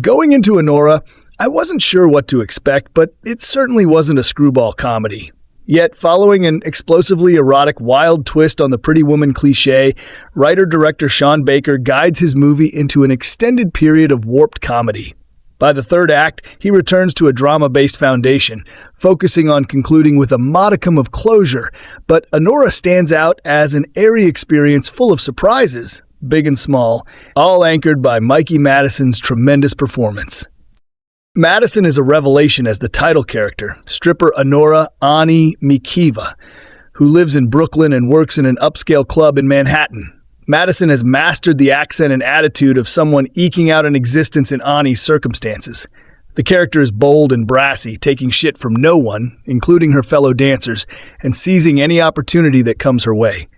Going into Anora, I wasn't sure what to expect, but it certainly wasn't a screwball comedy. Yet, following an explosively erotic wild twist on the pretty woman cliché, writer-director Sean Baker guides his movie into an extended period of warped comedy. By the third act, he returns to a drama-based foundation, focusing on concluding with a modicum of closure, but Anora stands out as an airy experience full of surprises, big and small, all anchored by Mikey Madison's tremendous performance. Madison is a revelation as the title character, stripper Anora Ani Mikiva, who lives in Brooklyn and works in an upscale club in Manhattan. Madison has mastered the accent and attitude of someone eking out an existence in Ani's circumstances. The character is bold and brassy, taking shit from no one, including her fellow dancers, and seizing any opportunity that comes her way.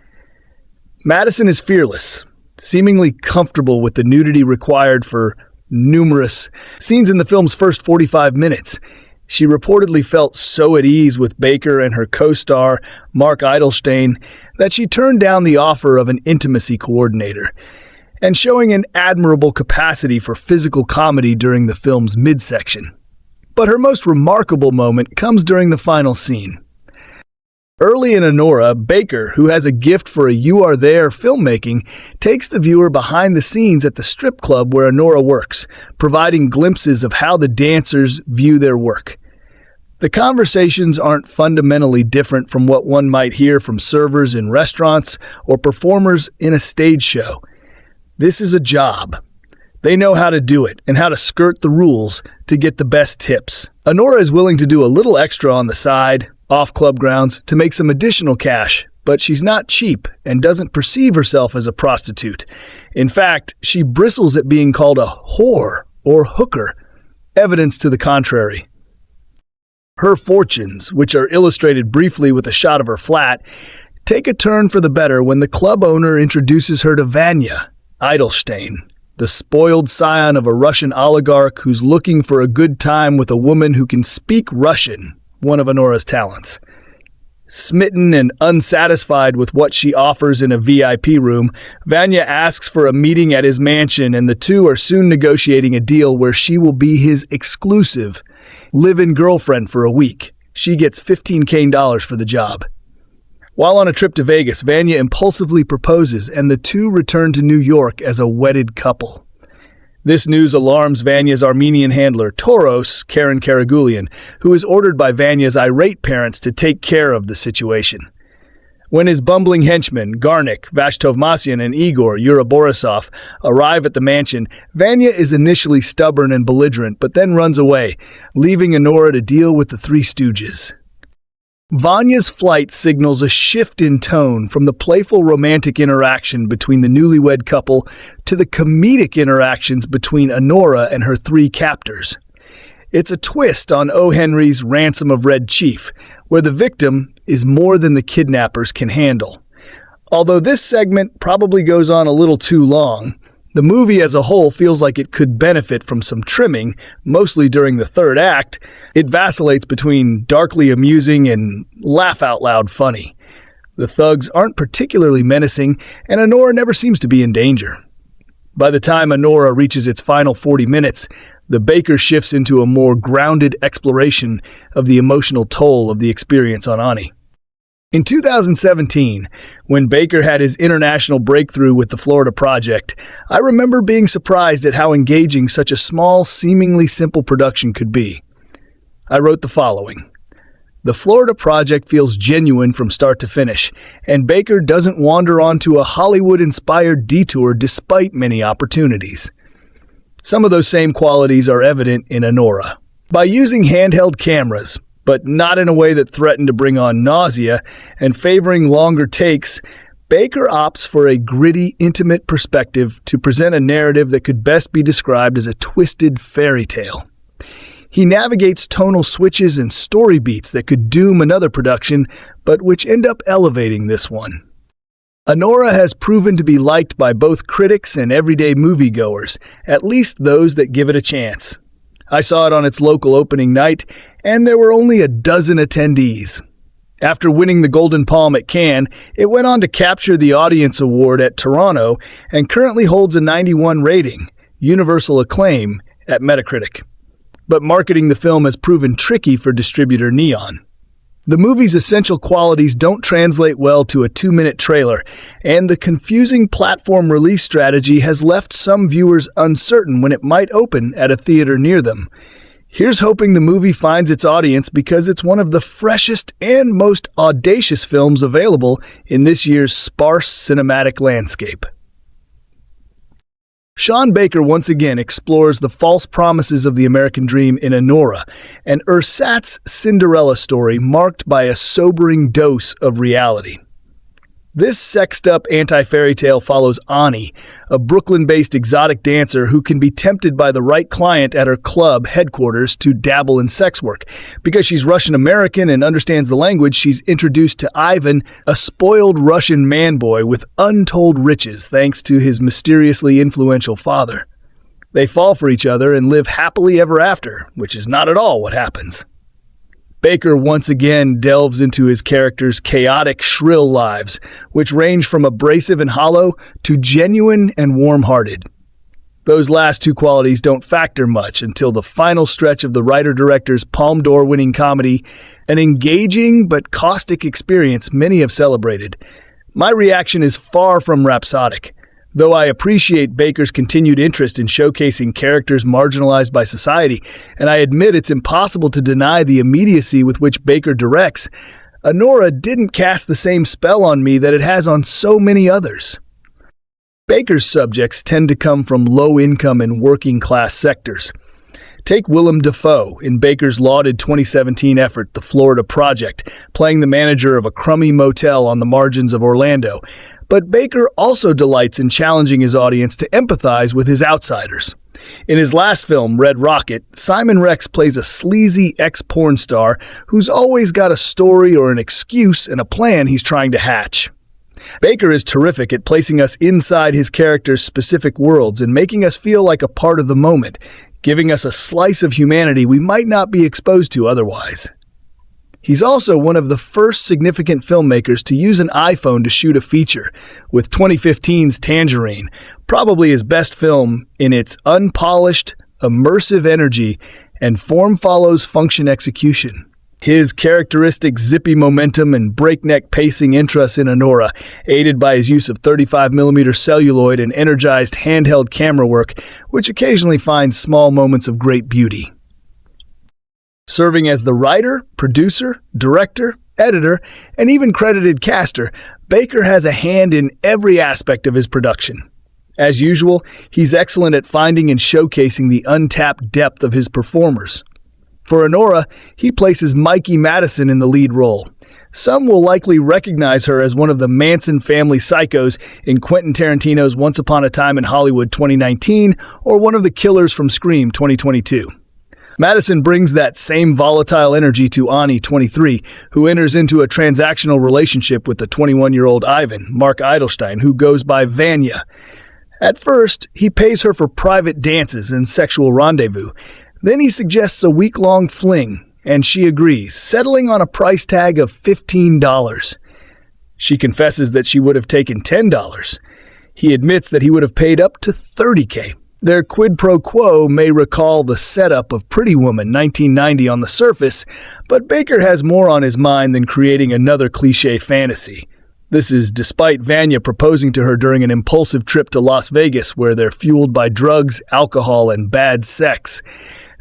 Madison is fearless, seemingly comfortable with the nudity required for numerous scenes in the film's first 45 minutes. She reportedly felt so at ease with Baker and her co-star, Mark Eydelshteyn, that she turned down the offer of an intimacy coordinator, and showing an admirable capacity for physical comedy during the film's midsection. But her most remarkable moment comes during the final scene. Early in Anora, Baker, who has a gift for a You Are There filmmaking, takes the viewer behind the scenes at the strip club where Anora works, providing glimpses of how the dancers view their work. The conversations aren't fundamentally different from what one might hear from servers in restaurants or performers in a stage show. This is a job. They know how to do it and how to skirt the rules to get the best tips. Anora is willing to do a little extra on the side, off club grounds, to make some additional cash, but she's not cheap and doesn't perceive herself as a prostitute. In fact, she bristles at being called a whore or hooker, evidence to the contrary. Her fortunes, which are illustrated briefly with a shot of her flat, take a turn for the better when the club owner introduces her to Vanya, Eydelshteyn, the spoiled scion of a Russian oligarch who's looking for a good time with a woman who can speak Russian, one of Anora's talents. Smitten and unsatisfied with what she offers in a VIP room, Vanya asks for a meeting at his mansion, and the two are soon negotiating a deal where she will be his exclusive live-in girlfriend for a week. She gets $15,000 for the job. While on a trip to Vegas, Vanya impulsively proposes, and the two return to New York as a wedded couple. This news alarms Vanya's Armenian handler, Toros, Karren Karagulian, who is ordered by Vanya's irate parents to take care of the situation. When his bumbling henchmen, Garnik, Vache Tovmasyan, and Igor, Yura Borisov, arrive at the mansion, Vanya is initially stubborn and belligerent, but then runs away, leaving Anora to deal with the Three Stooges. Vanya's flight signals a shift in tone from the playful romantic interaction between the newlywed couple to the comedic interactions between Anora and her three captors. It's a twist on O. Henry's Ransom of Red Chief, where the victim is more than the kidnappers can handle. Although this segment probably goes on a little too long, the movie as a whole feels like it could benefit from some trimming, mostly during the third act. It vacillates between darkly amusing and laugh-out-loud funny. The thugs aren't particularly menacing, and Anora never seems to be in danger. By the time Anora reaches its final 40 minutes, the Baker shifts into a more grounded exploration of the emotional toll of the experience on Ani. In 2017, when Baker had his international breakthrough with the Florida Project, I remember being surprised at how engaging such a small, seemingly simple production could be. I wrote the following: "The Florida Project feels genuine from start to finish, and Baker doesn't wander onto a Hollywood-inspired detour despite many opportunities." Some of those same qualities are evident in Anora. By using handheld cameras, but not in a way that threatened to bring on nausea, and favoring longer takes, Baker opts for a gritty, intimate perspective to present a narrative that could best be described as a twisted fairy tale. He navigates tonal switches and story beats that could doom another production, but which end up elevating this one. Anora has proven to be liked by both critics and everyday moviegoers, at least those that give it a chance. I saw it on its local opening night, and there were only a dozen attendees. After winning the Golden Palm at Cannes, it went on to capture the Audience Award at Toronto and currently holds a 91 rating, universal acclaim, at Metacritic. But marketing the film has proven tricky for distributor Neon. The movie's essential qualities don't translate well to a 2-minute trailer, and the confusing platform release strategy has left some viewers uncertain when it might open at a theater near them. Here's hoping the movie finds its audience, because it's one of the freshest and most audacious films available in this year's sparse cinematic landscape. Sean Baker once again explores the false promises of the American dream in Anora, an ersatz Cinderella story marked by a sobering dose of reality. This sexed-up anti-fairy tale follows Ani, a Brooklyn-based exotic dancer who can be tempted by the right client at her club headquarters to dabble in sex work. Because she's Russian-American and understands the language, she's introduced to Ivan, a spoiled Russian man-boy with untold riches thanks to his mysteriously influential father. They fall for each other and live happily ever after, which is not at all what happens. Baker once again delves into his characters' chaotic, shrill lives, which range from abrasive and hollow to genuine and warm-hearted. Those last two qualities don't factor much until the final stretch of the writer-director's Palme d'Or-winning comedy, an engaging but caustic experience many have celebrated. My reaction is far from rhapsodic. Though I appreciate Baker's continued interest in showcasing characters marginalized by society, and I admit it's impossible to deny the immediacy with which Baker directs, Anora didn't cast the same spell on me that it has on so many others. Baker's subjects tend to come from low-income and working-class sectors. Take Willem Dafoe in Baker's lauded 2017 effort, The Florida Project, playing the manager of a crummy motel on the margins of Orlando. But Baker also delights in challenging his audience to empathize with his outsiders. In his last film, Red Rocket, Simon Rex plays a sleazy ex-porn star who's always got a story or an excuse and a plan he's trying to hatch. Baker is terrific at placing us inside his character's specific worlds and making us feel like a part of the moment, giving us a slice of humanity we might not be exposed to otherwise. He's also one of the first significant filmmakers to use an iPhone to shoot a feature, with 2015's Tangerine, probably his best film in its unpolished, immersive energy and form follows function execution. His characteristic zippy momentum and breakneck pacing interests in Anora, aided by his use of 35mm celluloid and energized handheld camera work, which occasionally finds small moments of great beauty. Serving as the writer, producer, director, editor, and even credited caster, Baker has a hand in every aspect of his production. As usual, he's excellent at finding and showcasing the untapped depth of his performers. For Anora, he places Mikey Madison in the lead role. Some will likely recognize her as one of the Manson family psychos in Quentin Tarantino's Once Upon a Time in Hollywood 2019 or one of the killers from Scream 2022. Madison brings that same volatile energy to Ani, 23, who enters into a transactional relationship with the 21-year-old Ivan, Mark Eydelshteyn, who goes by Vanya. At first, he pays her for private dances and sexual rendezvous. Then he suggests a week-long fling, and she agrees, settling on a price tag of $15. She confesses that she would have taken $10. He admits that he would have paid up to $30K. Their quid pro quo may recall the setup of Pretty Woman 1990 on the surface, but Baker has more on his mind than creating another cliché fantasy. This is despite Vanya proposing to her during an impulsive trip to Las Vegas where they're fueled by drugs, alcohol, and bad sex.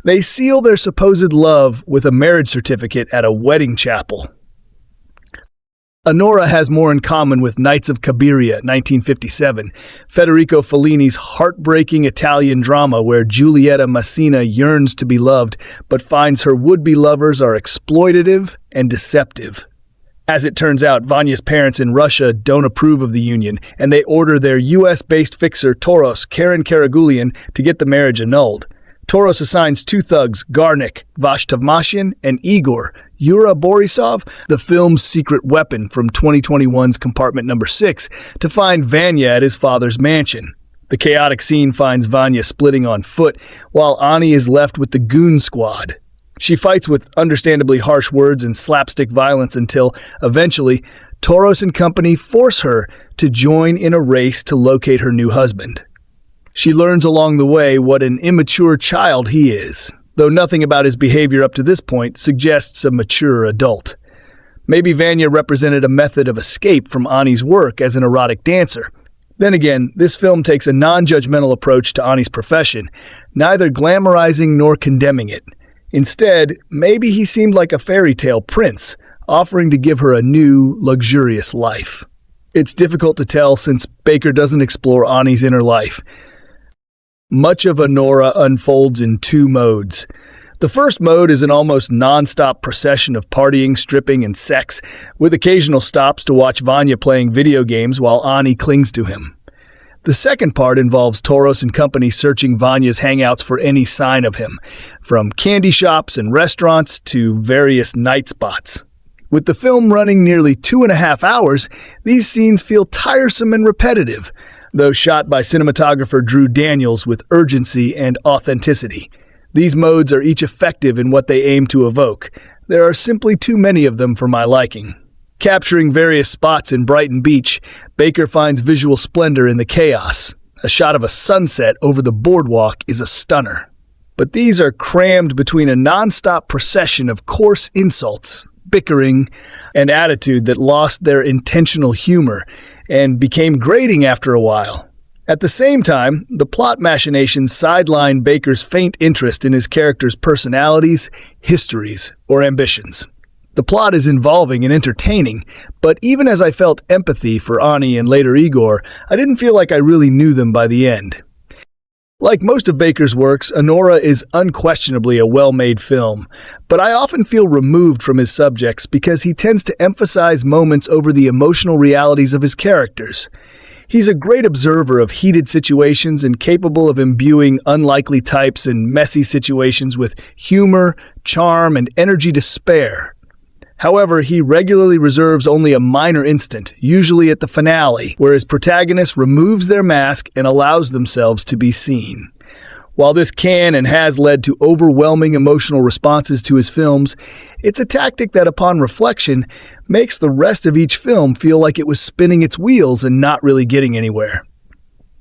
They seal their supposed love with a marriage certificate at a wedding chapel. Anora has more in common with Knights of Cabiria, 1957, Federico Fellini's heartbreaking Italian drama where Giulietta Messina yearns to be loved but finds her would-be lovers are exploitative and deceptive. As it turns out, Vanya's parents in Russia don't approve of the union, and they order their US-based fixer Toros, Karagulian, to get the marriage annulled. Toros assigns two thugs, Garnik, Vashtavmashin, and Igor, Yura Borisov, the film's secret weapon from 2021's Compartment Number 6, to find Vanya at his father's mansion. The chaotic scene finds Vanya splitting on foot, while Ani is left with the goon squad. She fights with understandably harsh words and slapstick violence until, eventually, Toros and company force her to join in a race to locate her new husband. She learns along the way what an immature child he is, though nothing about his behavior up to this point suggests a mature adult. Maybe Vanya represented a method of escape from Ani's work as an erotic dancer. Then again, this film takes a non-judgmental approach to Ani's profession, neither glamorizing nor condemning it. Instead, maybe he seemed like a fairy tale prince, offering to give her a new, luxurious life. It's difficult to tell since Baker doesn't explore Ani's inner life. Much of Anora unfolds in two modes. The first mode is an almost non-stop procession of partying, stripping, and sex, with occasional stops to watch Vanya playing video games while Ani clings to him. The second part involves Toros and company searching Vanya's hangouts for any sign of him, from candy shops and restaurants to various night spots. With the film running nearly 2.5 hours, these scenes feel tiresome and repetitive, though shot by cinematographer Drew Daniels with urgency and authenticity. These modes are each effective in what they aim to evoke. There are simply too many of them for my liking. Capturing various spots in Brighton Beach, Baker finds visual splendor in the chaos. A shot of a sunset over the boardwalk is a stunner. But these are crammed between a non-stop procession of coarse insults, bickering, and attitude that lost their intentional humor and became grating after a while. At the same time, the plot machinations sideline Baker's faint interest in his characters' personalities, histories, or ambitions. The plot is involving and entertaining, but even as I felt empathy for Ani and later Igor, I didn't feel like I really knew them by the end. Like most of Baker's works, Anora is unquestionably a well-made film, but I often feel removed from his subjects because he tends to emphasize moments over the emotional realities of his characters. He's a great observer of heated situations and capable of imbuing unlikely types and messy situations with humor, charm, and energy to spare. However, he regularly reserves only a minor instant, usually at the finale, where his protagonist removes their mask and allows themselves to be seen. While this can and has led to overwhelming emotional responses to his films, it's a tactic that, upon reflection, makes the rest of each film feel like it was spinning its wheels and not really getting anywhere.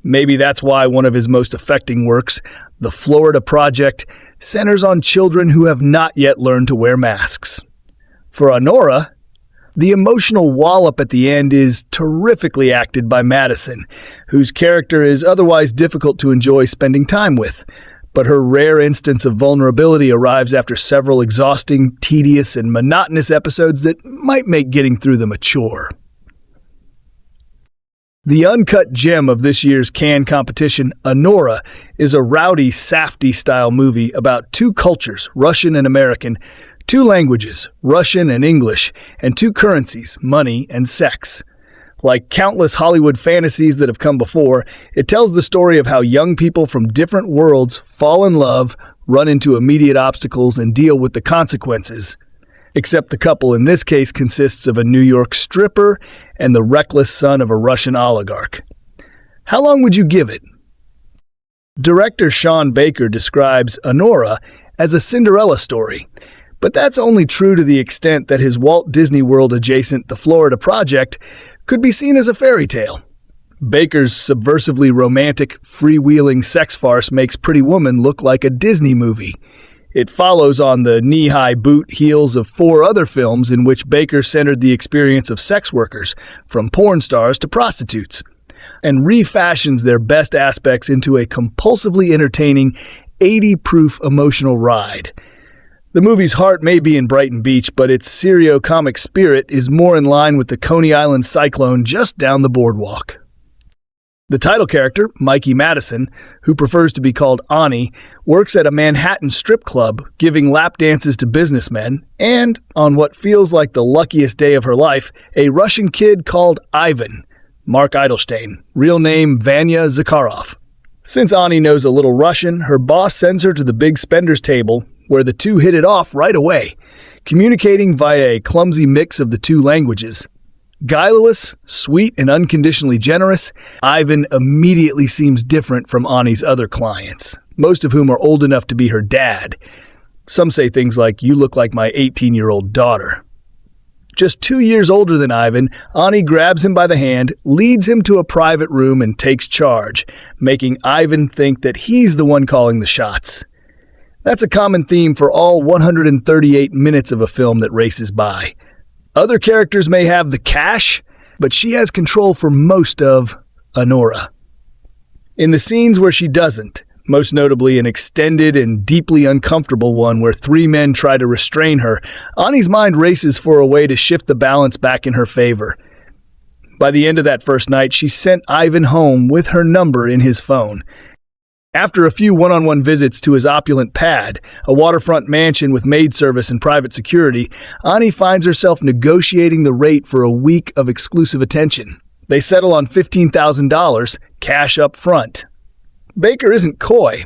Maybe that's why one of his most affecting works, The Florida Project, centers on children who have not yet learned to wear masks. For Anora, the emotional wallop at the end is terrifically acted by Madison, whose character is otherwise difficult to enjoy spending time with, but her rare instance of vulnerability arrives after several exhausting, tedious, and monotonous episodes that might make getting through them a chore. The uncut gem of this year's Cannes competition, Anora, is a rowdy, Safdie-style movie about two cultures, Russian and American, two languages, Russian and English, and two currencies, money and sex. Like countless Hollywood fantasies that have come before, it tells the story of how young people from different worlds fall in love, run into immediate obstacles, and deal with the consequences. Except the couple in this case consists of a New York stripper and the reckless son of a Russian oligarch. How long would you give it? Director Sean Baker describes Anora as a Cinderella story, but that's only true to the extent that his Walt Disney World adjacent The Florida Project could be seen as a fairy tale. Baker's subversively romantic, freewheeling sex farce makes Pretty Woman look like a Disney movie. It follows on the knee-high boot heels of 4 other films in which Baker centered the experience of sex workers, from porn stars to prostitutes, and refashions their best aspects into a compulsively entertaining, 80-proof emotional ride. The movie's heart may be in Brighton Beach, but its serio-comic spirit is more in line with the Coney Island cyclone just down the boardwalk. The title character, Mikey Madison, who prefers to be called Ani, works at a Manhattan strip club, giving lap dances to businessmen, and, on what feels like the luckiest day of her life, a Russian kid called Ivan, Mark Eydelshteyn, real name Vanya Zakharov. Since Ani knows a little Russian, her boss sends her to the big spenders table, where the two hit it off right away, communicating via a clumsy mix of the two languages. Guileless, sweet, and unconditionally generous, Ivan immediately seems different from Ani's other clients, most of whom are old enough to be her dad. Some say things like, "You look like my 18-year-old daughter." Just 2 years older than Ivan, Ani grabs him by the hand, leads him to a private room, and takes charge, making Ivan think that he's the one calling the shots. That's a common theme for all 138 minutes of a film that races by. Other characters may have the cash, but she has control for most of Anora. In the scenes where she doesn't, most notably an extended and deeply uncomfortable one where 3 men try to restrain her, Ani's mind races for a way to shift the balance back in her favor. By the end of that first night, she sent Ivan home with her number in his phone. After a few one-on-one visits to his opulent pad, a waterfront mansion with maid service and private security, Ani finds herself negotiating the rate for a week of exclusive attention. They settle on $15,000, cash up front. Baker isn't coy,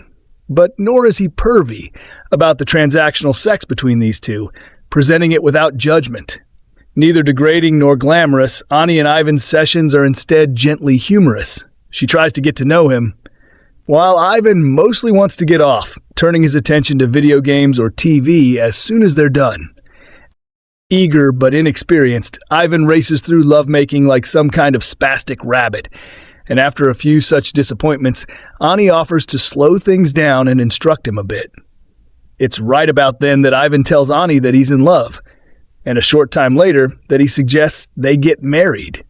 but nor is he pervy about the transactional sex between these two, presenting it without judgment. Neither degrading nor glamorous, Ani and Ivan's sessions are instead gently humorous. She tries to get to know him, while Ivan mostly wants to get off, turning his attention to video games or TV as soon as they're done. Eager but inexperienced, Ivan races through lovemaking like some kind of spastic rabbit, and after a few such disappointments, Ani offers to slow things down and instruct him a bit. It's right about then that Ivan tells Ani that he's in love, and a short time later that he suggests they get married.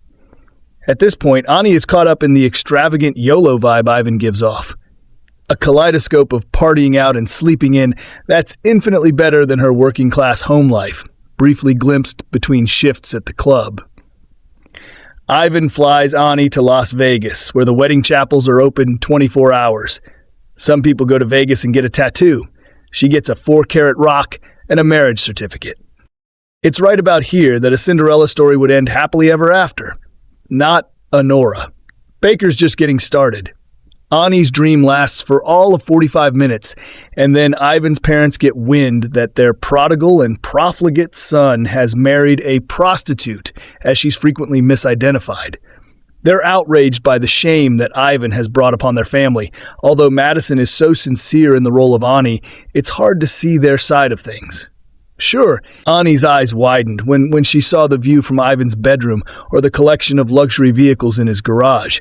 At this point, Ani is caught up in the extravagant YOLO vibe Ivan gives off. A kaleidoscope of partying out and sleeping in that's infinitely better than her working-class home life, briefly glimpsed between shifts at the club. Ivan flies Ani to Las Vegas, where the wedding chapels are open 24 hours. Some people go to Vegas and get a tattoo. She gets a 4-carat rock and a marriage certificate. It's right about here that a Cinderella story would end happily ever after. Not Anora. Baker's just getting started. Ani's dream lasts for all of 45 minutes, and then Ivan's parents get wind that their prodigal and profligate son has married a prostitute, as she's frequently misidentified. They're outraged by the shame that Ivan has brought upon their family. Although Madison is so sincere in the role of Ani, it's hard to see their side of things. Sure, Ani's eyes widened when she saw the view from Ivan's bedroom or the collection of luxury vehicles in his garage.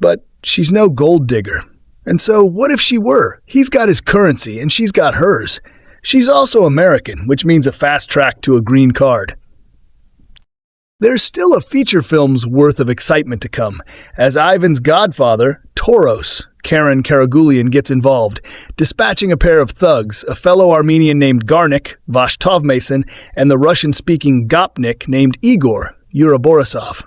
But she's no gold digger. And so what if she were? He's got his currency and she's got hers. She's also American, which means a fast track to a green card. There's still a feature film's worth of excitement to come, as Ivan's godfather, Toros, Karren Karagulian, gets involved, dispatching a pair of thugs, a fellow Armenian named Garnik, Vashtov Mason, and the Russian-speaking Gopnik named Igor, Yura Borisov.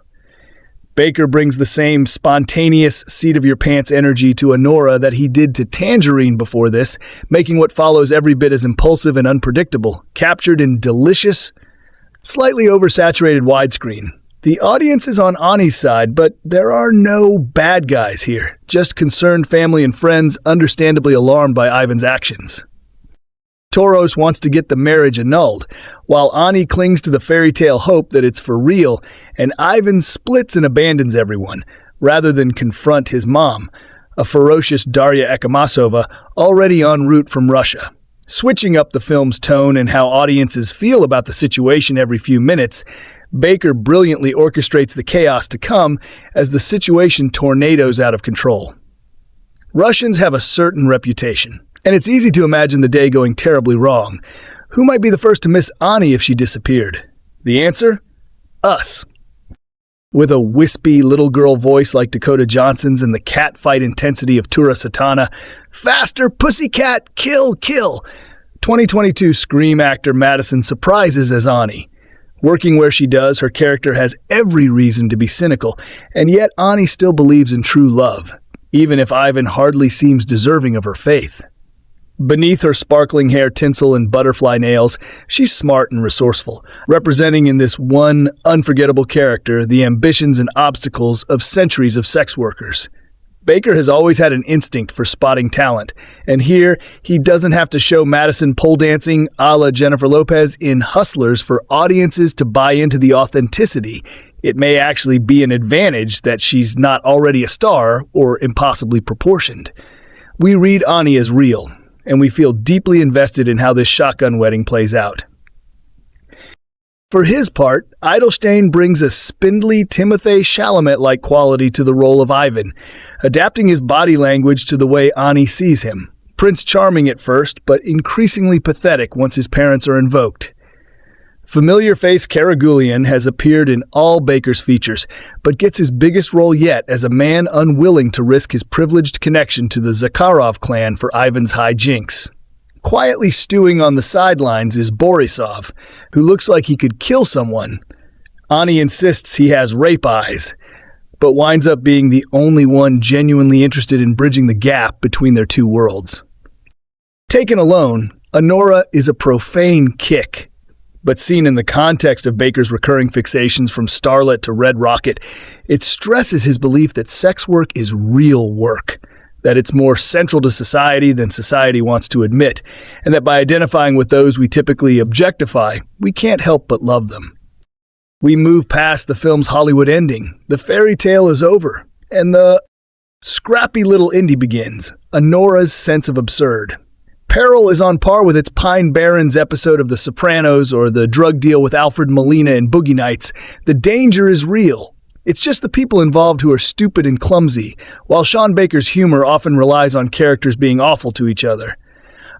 Baker brings the same spontaneous, seat-of-your-pants energy to Anora that he did to Tangerine before this, making what follows every bit as impulsive and unpredictable, captured in delicious, slightly oversaturated widescreen. The audience is on Ani's side, but there are no bad guys here, just concerned family and friends understandably alarmed by Ivan's actions. Toros wants to get the marriage annulled, while Ani clings to the fairy tale hope that it's for real, and Ivan splits and abandons everyone, rather than confront his mom, a ferocious Darya Ekimosova already en route from Russia. Switching up the film's tone and how audiences feel about the situation every few minutes, Baker brilliantly orchestrates the chaos to come as the situation tornadoes out of control. Russians have a certain reputation, and it's easy to imagine the day going terribly wrong. Who might be the first to miss Ani if she disappeared? The answer? Us. With a wispy little girl voice like Dakota Johnson's and the catfight intensity of Tura Satana, faster, pussycat, kill, kill! 2022 Scream actor Madison surprises as Ani. Working where she does, her character has every reason to be cynical, and yet Ani still believes in true love, even if Ivan hardly seems deserving of her faith. Beneath her sparkling hair tinsel and butterfly nails, she's smart and resourceful, representing in this one unforgettable character the ambitions and obstacles of centuries of sex workers. Baker has always had an instinct for spotting talent, and here he doesn't have to show Madison pole dancing a la Jennifer Lopez in Hustlers for audiences to buy into the authenticity. It may actually be an advantage that she's not already a star or impossibly proportioned. We read Ani as real, and we feel deeply invested in how this shotgun wedding plays out. For his part, Eydelshteyn brings a spindly Timothée Chalamet-like quality to the role of Ivan, adapting his body language to the way Ani sees him. Prince Charming at first, but increasingly pathetic once his parents are invoked. Familiar face Karagulian has appeared in all Baker's features, but gets his biggest role yet as a man unwilling to risk his privileged connection to the Zakharov clan for Ivan's high jinks. Quietly stewing on the sidelines is Borisov, who looks like he could kill someone. Ani insists he has rape eyes, but winds up being the only one genuinely interested in bridging the gap between their two worlds. Taken alone, Anora is a profane kick, but seen in the context of Baker's recurring fixations from Starlet to Red Rocket, it stresses his belief that sex work is real work, that it's more central to society than society wants to admit, and that by identifying with those we typically objectify, we can't help but love them. We move past the film's Hollywood ending, the fairy tale is over, and the scrappy little indie begins, Anora's sense of absurd. Peril is on par with its Pine Barrens episode of The Sopranos or the drug deal with Alfred Molina in Boogie Nights. The danger is real. It's just the people involved who are stupid and clumsy, while Sean Baker's humor often relies on characters being awful to each other.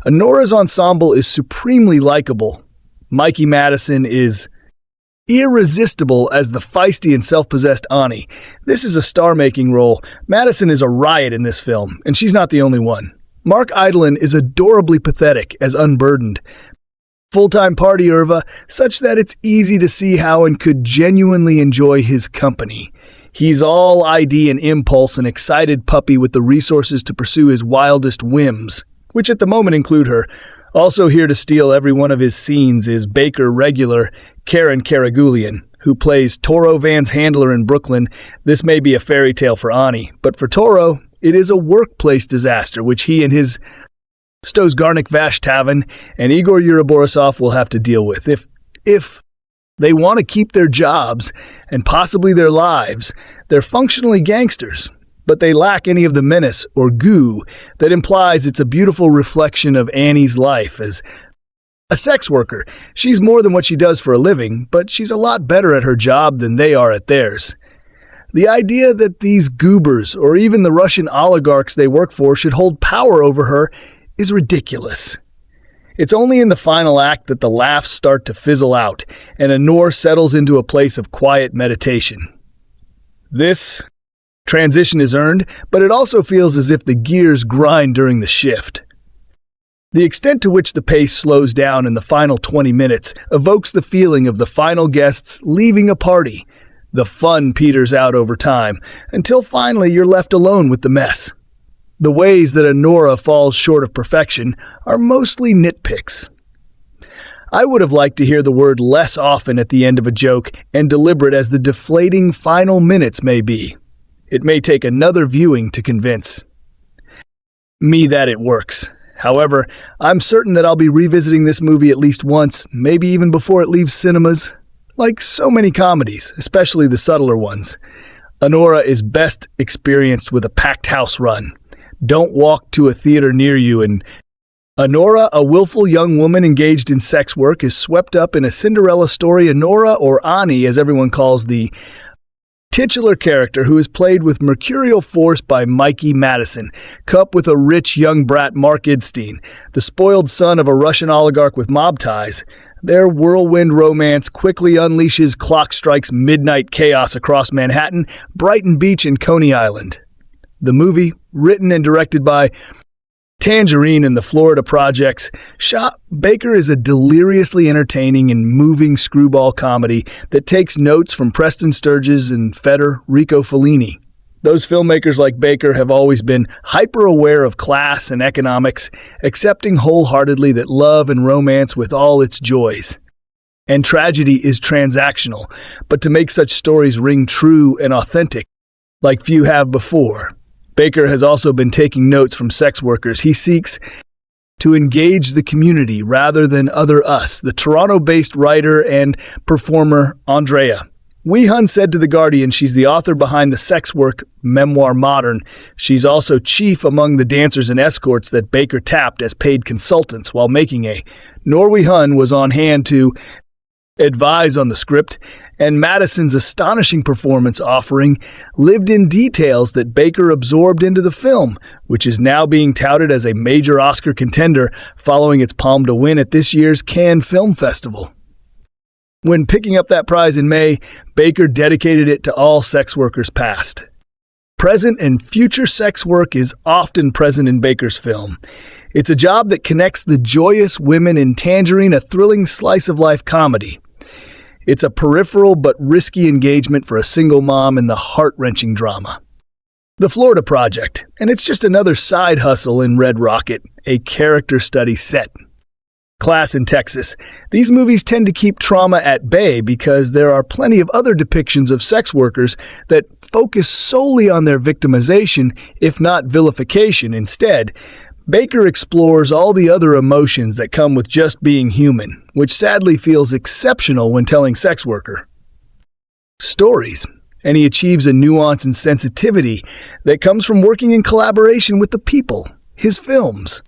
Anora's ensemble is supremely likable. Mikey Madison is irresistible as the feisty and self-possessed Ani. This is a star-making role. Madison is a riot in this film, and she's not the only one. Mark Eydelshteyn is adorably pathetic as unburdened. Full-time party Irva, such that it's easy to see how and could genuinely enjoy his company. He's all ID and impulse, an excited puppy with the resources to pursue his wildest whims, which at the moment include her. Also here to steal every one of his scenes is Baker regular Karren Karagulian, who plays Toro Van's handler in Brooklyn. This may be a fairy tale for Ani, but for Toro, it is a workplace disaster which he and his Stosgarnik Vash Tavin and Igor Yura Borisov will have to deal with. If they want to keep their jobs and possibly their lives, they're functionally gangsters, but they lack any of the menace or goo that implies it's a beautiful reflection of Annie's life as a sex worker. She's more than what she does for a living, but she's a lot better at her job than they are at theirs. The idea that these goobers, or even the Russian oligarchs they work for, should hold power over her is ridiculous. It's only in the final act that the laughs start to fizzle out, and Anora settles into a place of quiet meditation. This transition is earned, but it also feels as if the gears grind during the shift. The extent to which the pace slows down in the final 20 minutes evokes the feeling of the final guests leaving a party, The fun peters out over time, until finally you're left alone with the mess. The ways that Anora falls short of perfection are mostly nitpicks. I would have liked to hear the word less often at the end of a joke and deliberate as the deflating final minutes may be. It may take another viewing to convince me that it works. However, I'm certain that I'll be revisiting this movie at least once, maybe even before it leaves cinemas. Like so many comedies, especially the subtler ones, Anora is best experienced with a packed house run. Don't walk to a theater near you and Anora, a willful young woman engaged in sex work, is swept up in a Cinderella story. Anora, or Ani as everyone calls the titular character, who is played with mercurial force by Mikey Madison, coupled with a rich young brat Mark Eydelshteyn, the spoiled son of a Russian oligarch with mob ties. Their whirlwind romance quickly unleashes clock strikes midnight chaos across Manhattan, Brighton Beach, and Coney Island. The movie, written and directed by Tangerine and the Florida Projects, Baker is a deliriously entertaining and moving screwball comedy that takes notes from Preston Sturges and Federico Fellini. Those filmmakers like Baker have always been hyper-aware of class and economics, accepting wholeheartedly that love and romance with all its joys and tragedy is transactional, but to make such stories ring true and authentic, like few have before. Baker has also been taking notes from sex workers. He seeks to engage the community rather than other us, the Toronto-based writer and performer Andrea. Wee Hun said to The Guardian she's the author behind the sex work memoir Modern. She's also chief among the dancers and escorts that Baker tapped as paid consultants while making a. Wee Hun was on hand to advise on the script, and Madison's astonishing performance offering lived in details that Baker absorbed into the film, which is now being touted as a major Oscar contender following its palm to win at this year's Cannes Film Festival. When picking up that prize in May, Baker dedicated it to all sex workers past. Present and future sex work is often present in Baker's film. It's a job that connects the joyous women in Tangerine, a thrilling slice-of-life comedy. It's a peripheral but risky engagement for a single mom in the heart-wrenching drama. The Florida Project, and it's just another side hustle in Red Rocket, a character study set. Class in Texas. These movies tend to keep trauma at bay because there are plenty of other depictions of sex workers that focus solely on their victimization, if not vilification, instead. Baker explores all the other emotions that come with just being human, which sadly feels exceptional when telling sex worker stories, and he achieves a nuance and sensitivity that comes from working in collaboration with the people. His films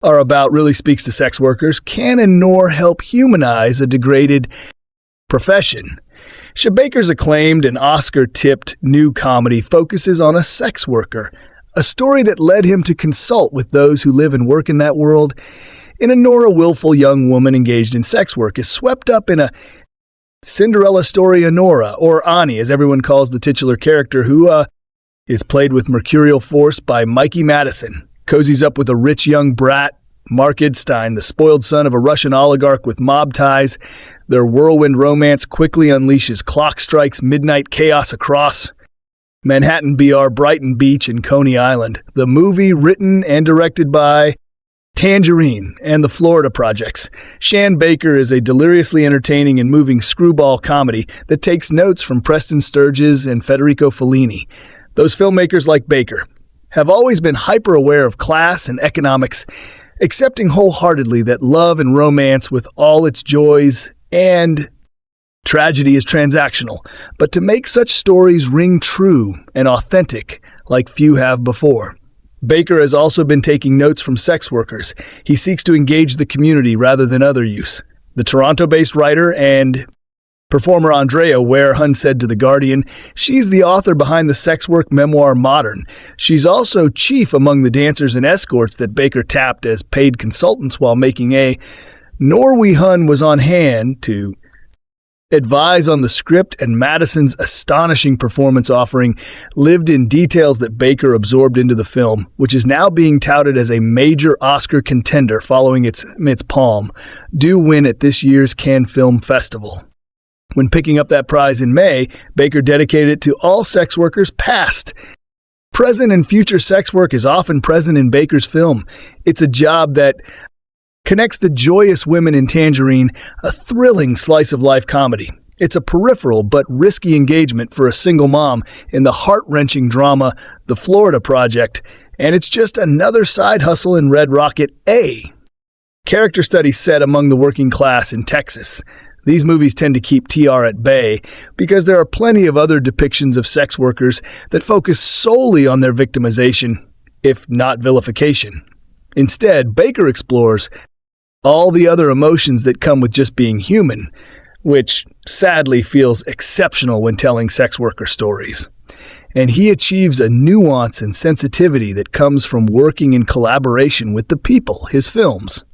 are about really speaks to sex workers, can and nor help humanize a degraded profession. Baker's acclaimed and Oscar-tipped new comedy focuses on a sex worker, a story that led him to consult with those who live and work in that world. In Anora, willful young woman engaged in sex work is swept up in a Cinderella story. Anora, or Ani as everyone calls the titular character, who is played with mercurial force by Mikey Madison, cozies up with a rich young brat, Mark Eydelshteyn, the spoiled son of a Russian oligarch with mob ties. Their whirlwind romance quickly unleashes clock strikes midnight chaos across Manhattan, BR, Brighton Beach, and Coney Island. The movie, written and directed by Tangerine and the Florida Projects. Baker is a deliriously entertaining and moving screwball comedy that takes notes from Preston Sturges and Federico Fellini. Those filmmakers like Baker have always been hyper-aware of class and economics, accepting wholeheartedly that love and romance with all its joys and tragedy is transactional, but to make such stories ring true and authentic like few have before. Baker has also been taking notes from sex workers. He seeks to engage the community rather than other use. The Toronto-based writer and performer Andrea Ware Hun said to The Guardian she's the author behind the sex work memoir Modern. She's also chief among the dancers and escorts that Baker tapped as paid consultants while making a. Wee Hun was on hand to advise on the script, and Madison's astonishing performance offering lived in details that Baker absorbed into the film, which is now being touted as a major Oscar contender following its palm due win at this year's Cannes Film Festival. When picking up that prize in May, Baker dedicated it to all sex workers past. Present and future sex work is often present in Baker's film. It's a job that connects the joyous women in Tangerine, a thrilling slice-of-life comedy. It's a peripheral but risky engagement for a single mom in the heart-wrenching drama The Florida Project, and it's just another side hustle in Red Rocket A. Character studies set among the working class in Texas. These movies tend to keep TR at bay because there are plenty of other depictions of sex workers that focus solely on their victimization, if not vilification. Instead, Baker explores all the other emotions that come with just being human, which sadly feels exceptional when telling sex worker stories. And he achieves a nuance and sensitivity that comes from working in collaboration with the people his films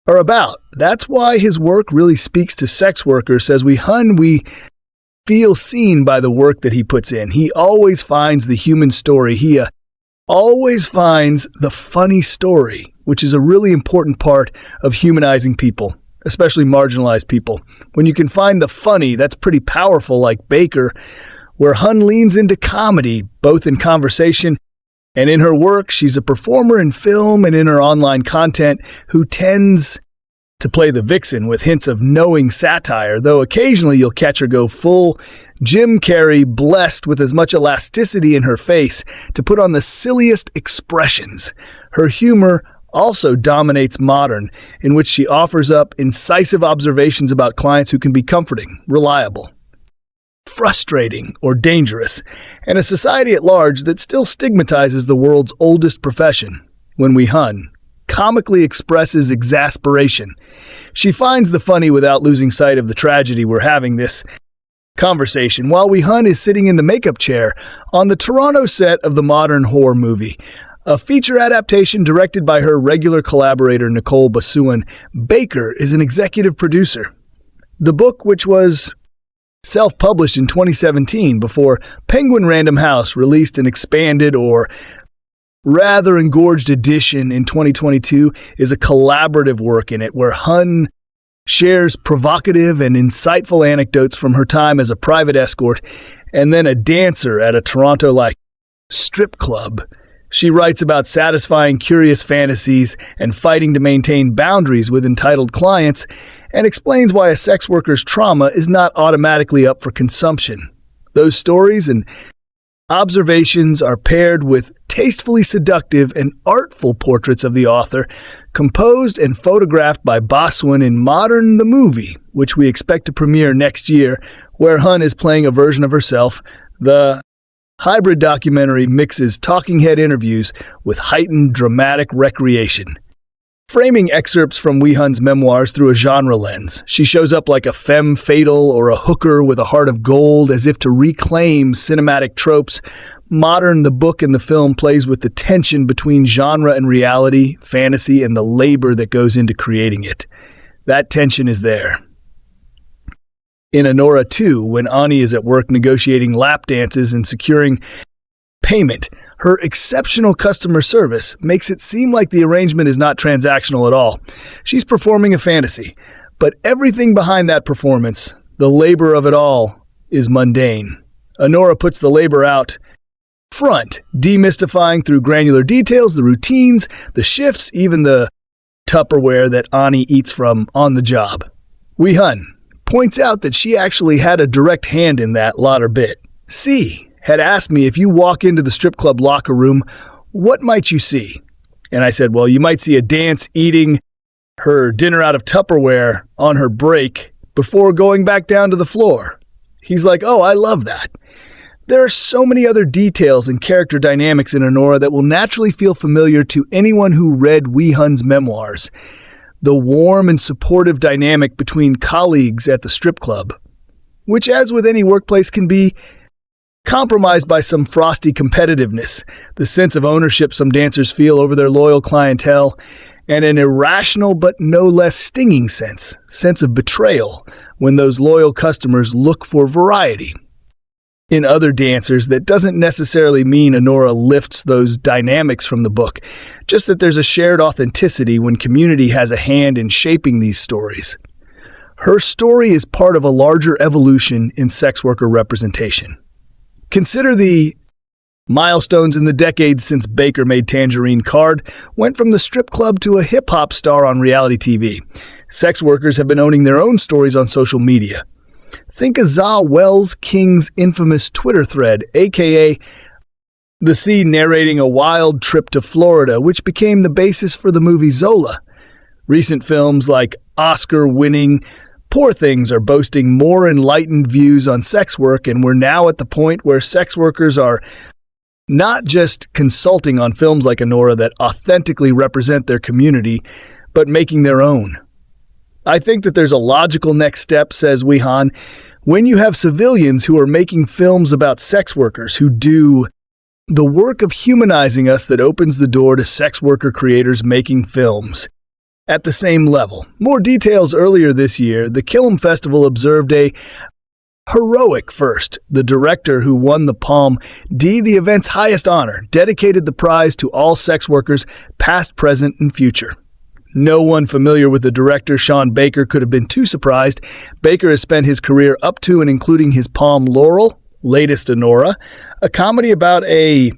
are about. That's why his work really speaks to sex workers. As we feel seen by the work that he puts in. He always finds the human story. He always finds the funny story, which is a really important part of humanizing people, especially marginalized people. When you can find the funny, that's pretty powerful, like Baker, where Hun leans into comedy, both in conversation and in her work. She's a performer in film and in her online content who tends to play the vixen with hints of knowing satire, though occasionally you'll catch her go full Jim Carrey, blessed with as much elasticity in her face to put on the silliest expressions. Her humor also dominates Modern, in which she offers up incisive observations about clients who can be comforting, reliable, frustrating, or dangerous, and a society at large that still stigmatizes the world's oldest profession. When We Hun comically expresses exasperation. She finds the funny without losing sight of the tragedy. We're having this conversation while We Hun is sitting in the makeup chair on the Toronto set of the Modern horror movie, a feature adaptation directed by her regular collaborator Nicole Basuan. Baker is an executive producer. The book, which was self-published in 2017 before Penguin Random House released an expanded or rather engorged edition in 2022, is a collaborative work in it where Hun shares provocative and insightful anecdotes from her time as a private escort and then a dancer at a Toronto-like strip club. She writes about satisfying curious fantasies and fighting to maintain boundaries with entitled clients, and explains why a sex worker's trauma is not automatically up for consumption. Those stories and observations are paired with tastefully seductive and artful portraits of the author, composed and photographed by Basuan in Modern the Movie, which we expect to premiere next year, where Hun is playing a version of herself. The hybrid documentary mixes talking head interviews with heightened dramatic recreation, framing excerpts from We Hun's memoirs through a genre lens. She shows up like a femme fatale or a hooker with a heart of gold, as if to reclaim cinematic tropes. Modern, the book and the film, plays with the tension between genre and reality, fantasy, and the labor that goes into creating it. That tension is there. In Anora 2, when Ani is at work negotiating lap dances and securing payment, her exceptional customer service makes it seem like the arrangement is not transactional at all. She's performing a fantasy, but everything behind that performance, the labor of it all, is mundane. Anora puts the labor out front, demystifying through granular details the routines, the shifts, even the Tupperware that Ani eats from on the job. We Hun points out that she actually had a direct hand in that latter bit. C had asked me, if you walk into the strip club locker room, what might you see? And I said, well, you might see a dance eating her dinner out of Tupperware on her break before going back down to the floor. He's like, oh, I love that. There are so many other details and character dynamics in Anora that will naturally feel familiar to anyone who read We Hun's memoirs. The warm and supportive dynamic between colleagues at the strip club, which, as with any workplace, can be compromised by some frosty competitiveness, the sense of ownership some dancers feel over their loyal clientele, and an irrational but no less stinging sense of betrayal when those loyal customers look for variety in other dancers. That doesn't necessarily mean Anora lifts those dynamics from the book, just that there's a shared authenticity when community has a hand in shaping these stories. Her story is part of a larger evolution in sex worker representation. Consider the milestones in the decades since Baker made Tangerine Card, went from the strip club to a hip-hop star on reality TV. Sex workers have been owning their own stories on social media. Think of Za Wells King's infamous Twitter thread, aka the sea narrating a wild trip to Florida, which became the basis for the movie Zola. Recent films like Oscar-winning Poor Things are boasting more enlightened views on sex work, and we're now at the point where sex workers are not just consulting on films like Anora that authentically represent their community, but making their own. I think that there's a logical next step, says Wihan, when you have civilians who are making films about sex workers who do the work of humanizing us that opens the door to sex worker creators making films. At the same level. More details earlier this year, the Killam Festival observed a heroic first. The director who won the Palme D, the event's highest honor, dedicated the prize to all sex workers, past, present, and future. No one familiar with the director, Sean Baker, could have been too surprised. Baker has spent his career up to and including his Palme Laurel, latest Anora, a comedy about a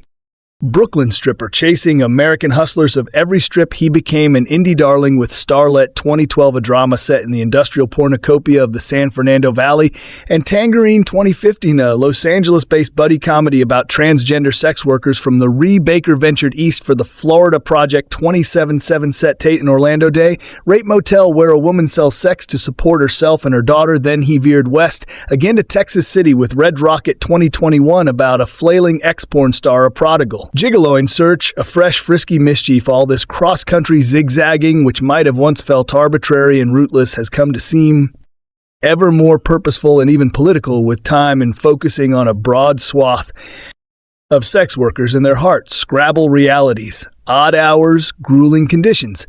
Brooklyn stripper chasing American hustlers of every strip. He became an indie darling with Starlet 2012, a drama set in the industrial pornucopia of the San Fernando Valley, and Tangerine 2015, a Los Angeles-based buddy comedy about transgender sex workers. From the Baker ventured east for the Florida Project 27/7 set Tate and Orlando Day, Rape Motel, where a woman sells sex to support herself and her daughter. Then he veered west, again to Texas City with Red Rocket 2021 about a flailing ex-porn star, a prodigal. Gigolo in search, a fresh, frisky mischief. All this cross-country zigzagging, which might have once felt arbitrary and rootless, has come to seem ever more purposeful and even political with time and focusing on a broad swath of sex workers and their hearts, Scrabble realities, odd hours, grueling conditions,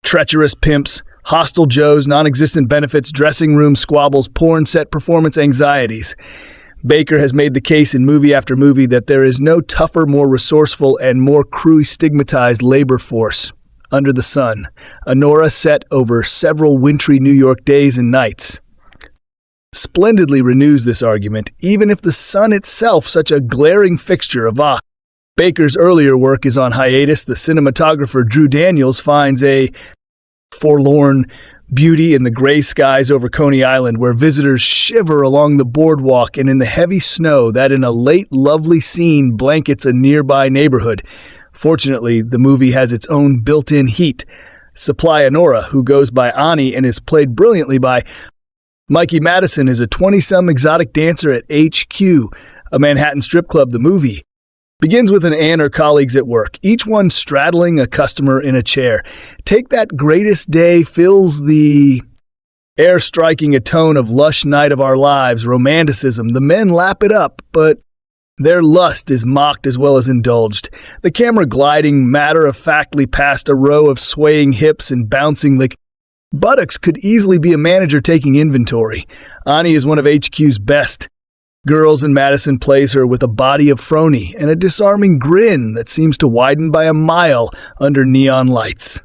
treacherous pimps, hostile Joes, non-existent benefits, dressing room squabbles, porn set performance anxieties. Baker has made the case in movie after movie that there is no tougher, more resourceful, and more crew-stigmatized labor force under the sun. Anora, set over several wintry New York days and nights, splendidly renews this argument, even if the sun itself, such a glaring fixture of Baker's earlier work, is on hiatus. The cinematographer Drew Daniels finds a forlorn beauty in the gray skies over Coney Island, where visitors shiver along the boardwalk and in the heavy snow that in a late lovely scene blankets a nearby neighborhood. Fortunately, the movie has its own built-in heat. Supply Anora, who goes by Ani and is played brilliantly by Mikey Madison, is a 20-some exotic dancer at HQ, a Manhattan strip club. The movie begins with an aunt and her colleagues at work, each one straddling a customer in a chair. Take That Greatest Day fills the air, striking a tone of lush night of our lives, romanticism. The men lap it up, but their lust is mocked as well as indulged. The camera gliding matter-of-factly past a row of swaying hips and bouncing like buttocks could easily be a manager taking inventory. Ani is one of HQ's best girls, and Madison plays her with a body of Frony and a disarming grin that seems to widen by a mile under neon lights.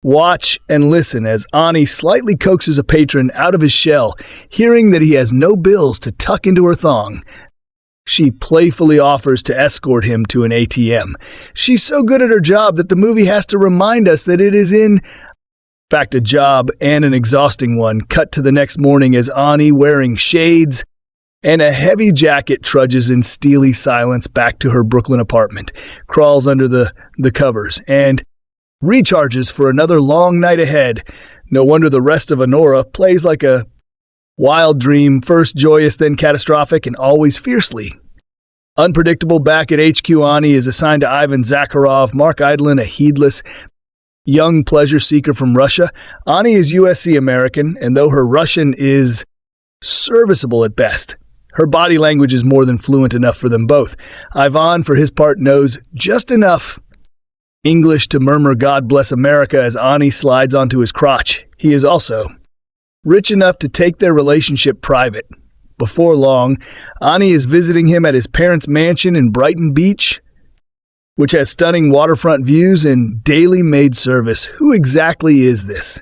Watch and listen as Ani slightly coaxes a patron out of his shell, hearing that he has no bills to tuck into her thong. She playfully offers to escort him to an ATM. She's so good at her job that the movie has to remind us that it is in fact a job, and an exhausting one. Cut to the next morning as Ani, wearing shades and a heavy jacket, trudges in steely silence back to her Brooklyn apartment, crawls under the covers, and recharges for another long night ahead. No wonder the rest of Anora plays like a wild dream, first joyous, then catastrophic, and always fiercely unpredictable. Back at HQ, Ani is assigned to Ivan Zakharov, Mark Eydelshteyn, a heedless young pleasure seeker from Russia. Ani is USC American, and though her Russian is serviceable at best, her body language is more than fluent enough for them both. Ivan, for his part, knows just enough English to murmur "God bless America" as Ani slides onto his crotch. He is also rich enough to take their relationship private. Before long, Ani is visiting him at his parents' mansion in Brighton Beach, which has stunning waterfront views and daily maid service. Who exactly is this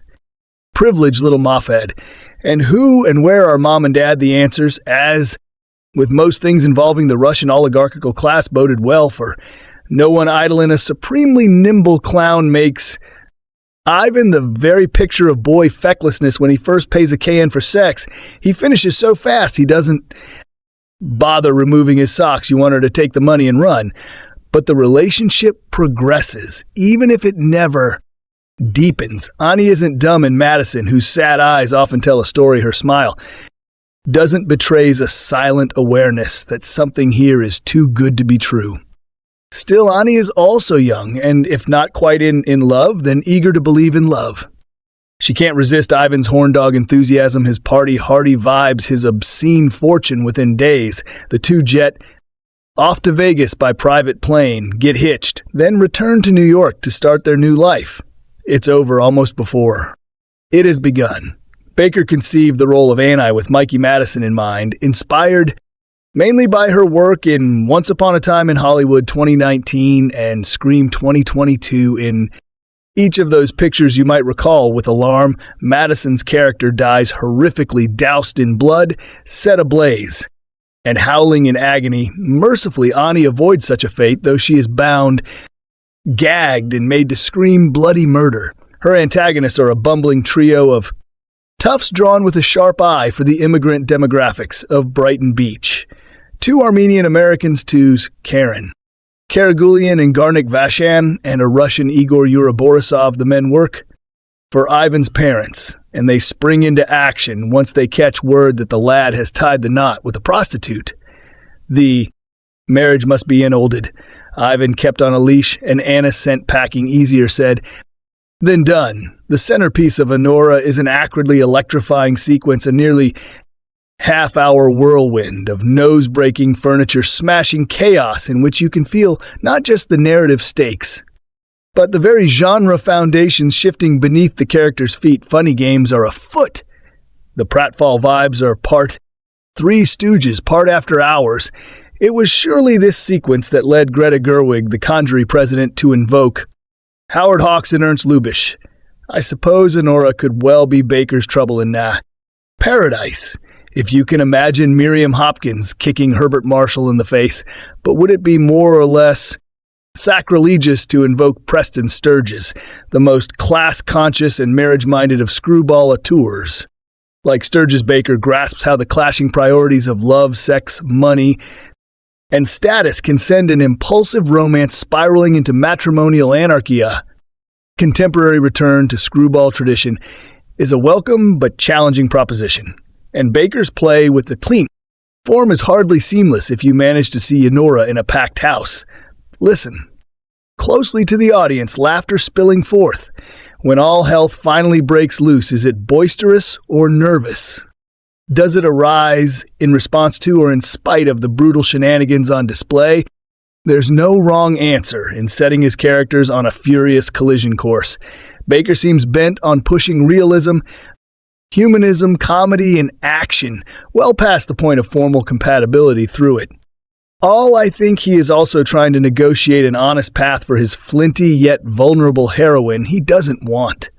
privileged little moffhead? And who and where are mom and dad? The answers, as with most things involving the Russian oligarchical class, boded well, for no one idling a supremely nimble clown makes Ivan the very picture of boy fecklessness. When he first pays a KN for sex, he finishes so fast he doesn't bother removing his socks. You want her to take the money and run. But the relationship progresses, even if it never deepens. Ani isn't dumb, and Madison, whose sad eyes often tell a story, her smile doesn't betrays a silent awareness that something here is too good to be true. Still, Ani is also young, and if not quite in love, then eager to believe in love. She can't resist Ivan's horndog enthusiasm, his party-hardy vibes, his obscene fortune within days. The two jet off to Vegas by private plane, get hitched, then return to New York to start their new life. It's over almost before it has begun. Baker conceived the role of Annie with Mikey Madison in mind, inspired mainly by her work in Once Upon a Time in Hollywood 2019 and Scream 2022. In each of those pictures, you might recall, with alarm, Madison's character dies horrifically, doused in blood, set ablaze, and howling in agony. Mercifully, Ani avoids such a fate, though she is bound, gagged, and made to scream bloody murder. Her antagonists are a bumbling trio of toughs drawn with a sharp eye for the immigrant demographics of Brighton Beach. Two Armenian Americans to Karren, Karagulian and Garnik Vashan, and a Russian Igor Yura Borisov. The men work for Ivan's parents, and they spring into action once they catch word that the lad has tied the knot with a prostitute. The marriage must be annulled. Ivan kept on a leash, and Anna sent packing. Easier said than done. The centerpiece of Anora is an acridly electrifying sequence, a nearly half-hour whirlwind of nose-breaking, furniture-smashing chaos in which you can feel not just the narrative stakes, but the very genre foundations shifting beneath the characters' feet. Funny games are afoot. The pratfall vibes are part Three Stooges, part After Hours. It was surely this sequence that led Greta Gerwig, the Conjury president, to invoke Howard Hawks and Ernst Lubitsch. I suppose Anora could well be Baker's trouble in paradise, if you can imagine Miriam Hopkins kicking Herbert Marshall in the face. But would it be more or less sacrilegious to invoke Preston Sturges, the most class-conscious and marriage-minded of screwball auteurs? Like Sturges, Baker grasps how the clashing priorities of love, sex, money, and status can send an impulsive romance spiraling into matrimonial anarchy. A contemporary return to screwball tradition is a welcome but challenging proposition. And Baker's play with the clean form is hardly seamless if you manage to see Anora in a packed house. Listen closely to the audience, laughter spilling forth. When all health finally breaks loose, is it boisterous or nervous? Does it arise in response to or in spite of the brutal shenanigans on display? There's no wrong answer in setting his characters on a furious collision course. Baker seems bent on pushing realism, humanism, comedy, and action well past the point of formal compatibility through it. All I think he is also trying to negotiate an honest path for his flinty yet vulnerable heroine he doesn't want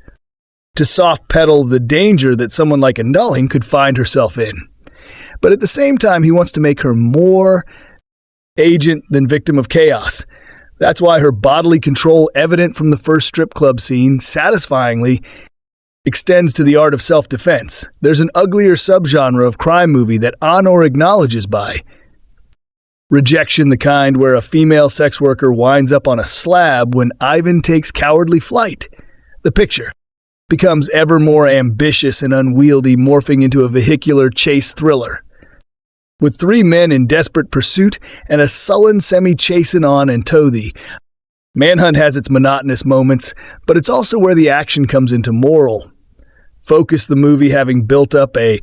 to soft-pedal the danger that someone like Eydelshteyn could find herself in. But at the same time, he wants to make her more agent than victim of chaos. That's why her bodily control, evident from the first strip club scene, satisfyingly extends to the art of self-defense. There's an uglier subgenre of crime movie that Anora acknowledges by rejection, the kind where a female sex worker winds up on a slab when Ivan takes cowardly flight. The picture becomes ever more ambitious and unwieldy, morphing into a vehicular chase thriller. With three men in desperate pursuit and a sullen semi-chasing on and tow thee. Manhunt has its monotonous moments, but it's also where the action comes into moral focus. The movie, having built up a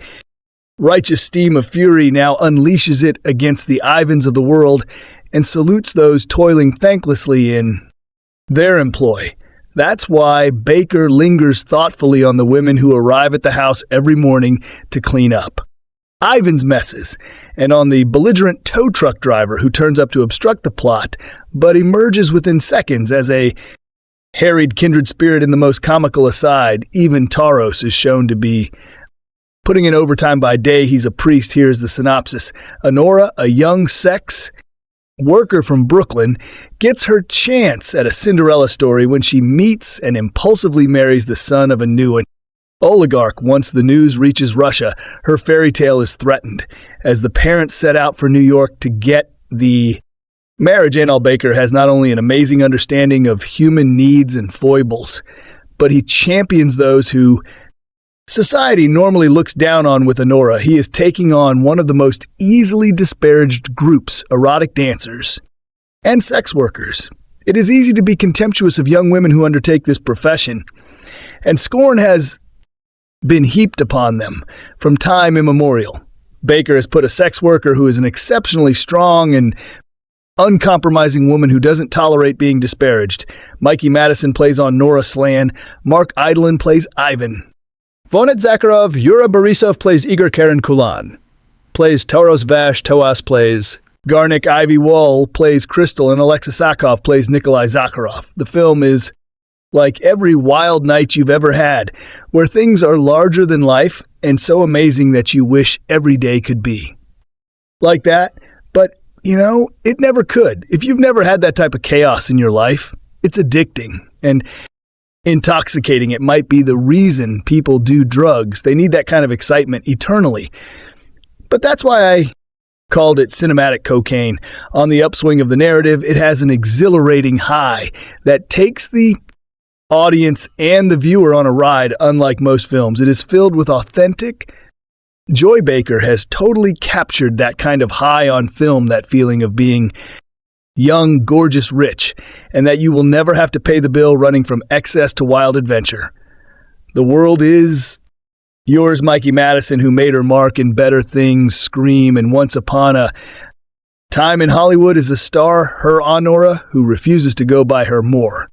righteous steam of fury, now unleashes it against the Ivans of the world and salutes those toiling thanklessly in their employ. That's why Baker lingers thoughtfully on the women who arrive at the house every morning to clean up Ivan's messes, and on the belligerent tow truck driver who turns up to obstruct the plot, but emerges within seconds as a harried kindred spirit. In the most comical aside, even Taros is shown to be Putting in overtime by day, he's a priest. Here's the synopsis. Anora, a young sex worker from Brooklyn, gets her chance at a Cinderella story when she meets and impulsively marries the son of a new oligarch. Once the news reaches Russia, her fairy tale is threatened. As the parents set out for New York to get the marriage, Anol Baker has not only an amazing understanding of human needs and foibles, but he champions those who society normally looks down on with Anora. He is taking on one of the most easily disparaged groups, erotic dancers and sex workers. It is easy to be contemptuous of young women who undertake this profession, and scorn has been heaped upon them from time immemorial. Baker has put a sex worker who is an exceptionally strong and uncompromising woman who doesn't tolerate being disparaged. Mikey Madison plays on Nora Slan. Mark Eydelshteyn plays Ivan. Vonnet Zakharov, Yura Borisov plays Igor Karagulian, plays Toros Vash, Toas plays Garnik, Ivy Wall plays Crystal, and Alexis Sakov plays Nikolai Zakharov. The film is like every wild night you've ever had, where things are larger than life and so amazing that you wish every day could be like that. But, it never could. If you've never had that type of chaos in your life, it's addicting and intoxicating. It might be the reason people do drugs. They need that kind of excitement eternally. But that's why I called it cinematic cocaine. On the upswing of the narrative, it has an exhilarating high that takes the audience and the viewer on a ride, unlike most films. It is filled with authentic joy. Baker has totally captured that kind of high on film, that feeling of being young, gorgeous, rich, and that you will never have to pay the bill running from excess to wild adventure. The world is yours, Mikey Madison, who made her mark in Better Things, Scream, and Once Upon a Time in Hollywood, is a star. Her Anora, who refuses to go by her more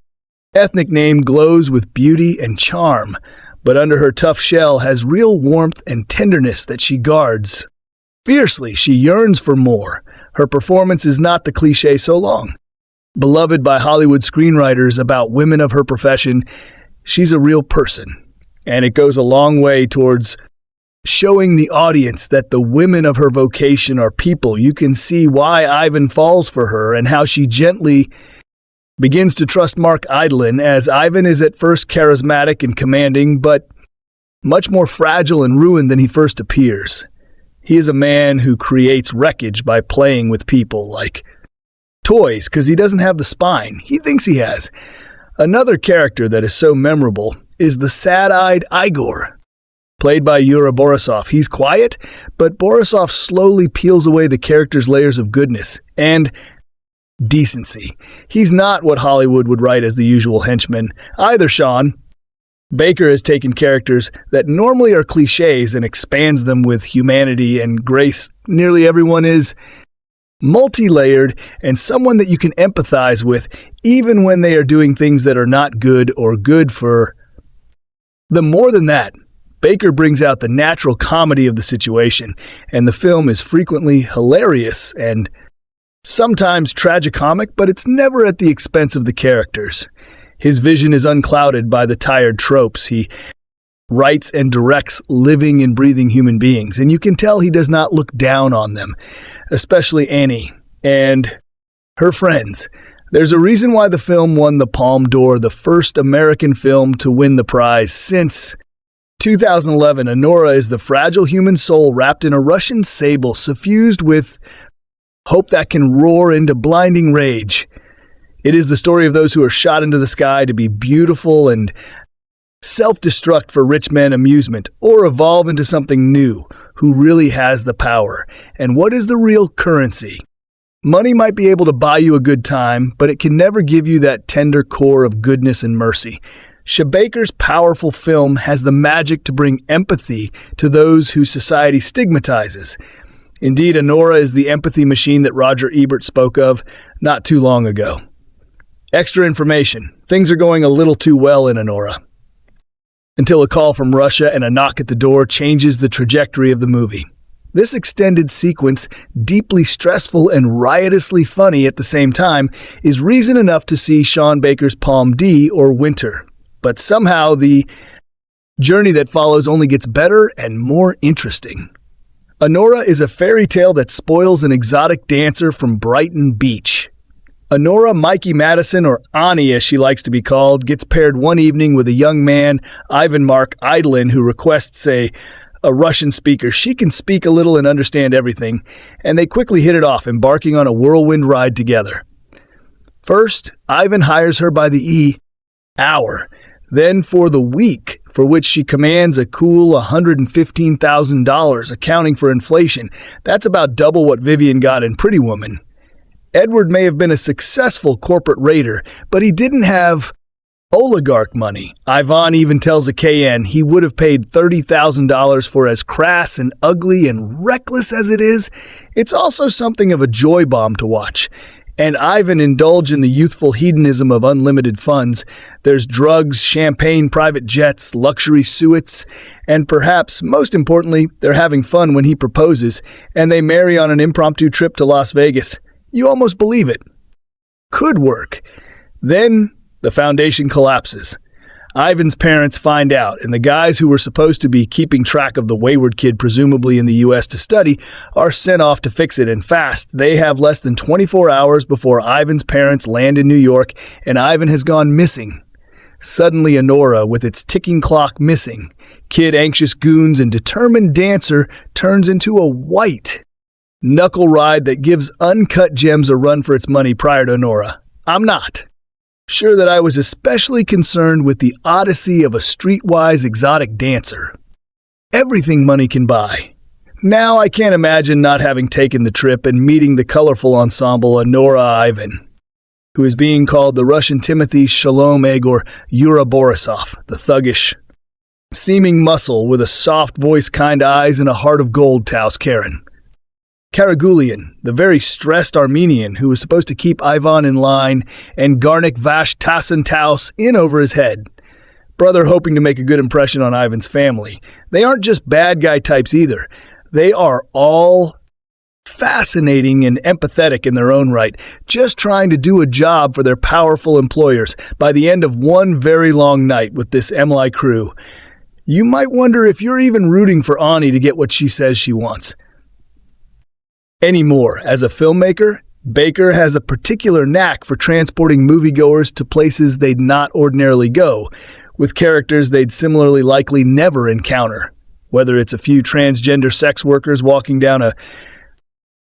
ethnic name, glows with beauty and charm, but under her tough shell has real warmth and tenderness that she guards fiercely. She yearns for more. Her performance is not the cliché so long. Beloved by Hollywood screenwriters about women of her profession, she's a real person. And it goes a long way towards showing the audience that the women of her vocation are people. You can see why Ivan falls for her and how she gently begins to trust Mark Eydelshteyn, as Ivan is at first charismatic and commanding, but much more fragile and ruined than he first appears. He is a man who creates wreckage by playing with people like toys because he doesn't have the spine he thinks he has. Another character that is so memorable is the sad-eyed Igor, played by Yura Borisov. He's quiet, but Borisov slowly peels away the character's layers of goodness and decency. He's not what Hollywood would write as the usual henchman either, Sean. Baker has taken characters that normally are cliches and expands them with humanity and grace. Nearly everyone is multi-layered and someone that you can empathize with, even when they are doing things that are not good or good for them. More than that, Baker brings out the natural comedy of the situation, and the film is frequently hilarious and sometimes tragicomic, but it's never at the expense of the characters. His vision is unclouded by the tired tropes. He writes and directs living and breathing human beings, and you can tell he does not look down on them, especially Annie and her friends. There's a reason why the film won the Palme d'Or, the first American film to win the prize since 2011. Anora is the fragile human soul wrapped in a Russian sable, suffused with hope that can roar into blinding rage. It is the story of those who are shot into the sky to be beautiful and self-destruct for rich men amusement, or evolve into something new. Who really has the power? And what is the real currency? Money might be able to buy you a good time, but it can never give you that tender core of goodness and mercy. Baker's powerful film has the magic to bring empathy to those who society stigmatizes. Indeed, Anora is the empathy machine that Roger Ebert spoke of not too long ago. Extra information. Things are going a little too well in Anora, until a call from Russia and a knock at the door changes the trajectory of the movie. This extended sequence, deeply stressful and riotously funny at the same time, is reason enough to see Sean Baker's Palme D or Winter. But somehow the Journey that follows only gets better and more interesting. Anora is a fairy tale that spoils an exotic dancer from Brighton Beach. Anora Mikey Madison, or Ani as she likes to be called, gets paired one evening with a young man, Ivan Mark Eydelshteyn, who requests a Russian speaker. She can speak a little and understand everything, and they quickly hit it off, embarking on a whirlwind ride together. First, Ivan hires her by the hour, then for the week, for which she commands a cool $115,000, accounting for inflation. That's about double what Vivian got in Pretty Woman. Edward may have been a successful corporate raider, but he didn't have oligarch money. Ivan even tells a KN he would have paid $30,000 for as crass and ugly and reckless as it is. It's also something of a joy bomb to watch. And Ivan indulged in the youthful hedonism of unlimited funds. There's drugs, champagne, private jets, luxury suites, and perhaps, most importantly, they're having fun when he proposes, and they marry on an impromptu trip to Las Vegas. You almost believe it. Could work. Then the foundation collapses. Ivan's parents find out, and the guys who were supposed to be keeping track of the wayward kid, presumably in the U.S. to study, are sent off to fix it, and fast. They have less than 24 hours before Ivan's parents land in New York, and Ivan has gone missing. Suddenly Anora, with its ticking clock missing, kid anxious goons and determined dancer, turns into a white knuckle ride that gives Uncut Gems a run for its money prior to Anora. I'm not sure that I was especially concerned with the odyssey of a streetwise exotic dancer. Everything money can buy. Now I can't imagine not having taken the trip and meeting the colorful ensemble Anora Ivan, who is being called the Russian Timothy Shalom Egg or Yura Borisov, the thuggish, seeming muscle with a soft voice, kind eyes, and a heart of gold Taos Karren. Karagulian, the very stressed Armenian who was supposed to keep Ivan in line, and Garnik Vash Tassan Taos in over his head. Brother hoping to make a good impression on Ivan's family. They aren't just bad guy types either. They are all fascinating and empathetic in their own right, just trying to do a job for their powerful employers by the end of one very long night with this MLI crew. You might wonder if you're even rooting for Ani to get what she says she wants. Anymore, as a filmmaker, Baker has a particular knack for transporting moviegoers to places they'd not ordinarily go, with characters they'd similarly likely never encounter. Whether it's a few transgender sex workers walking down a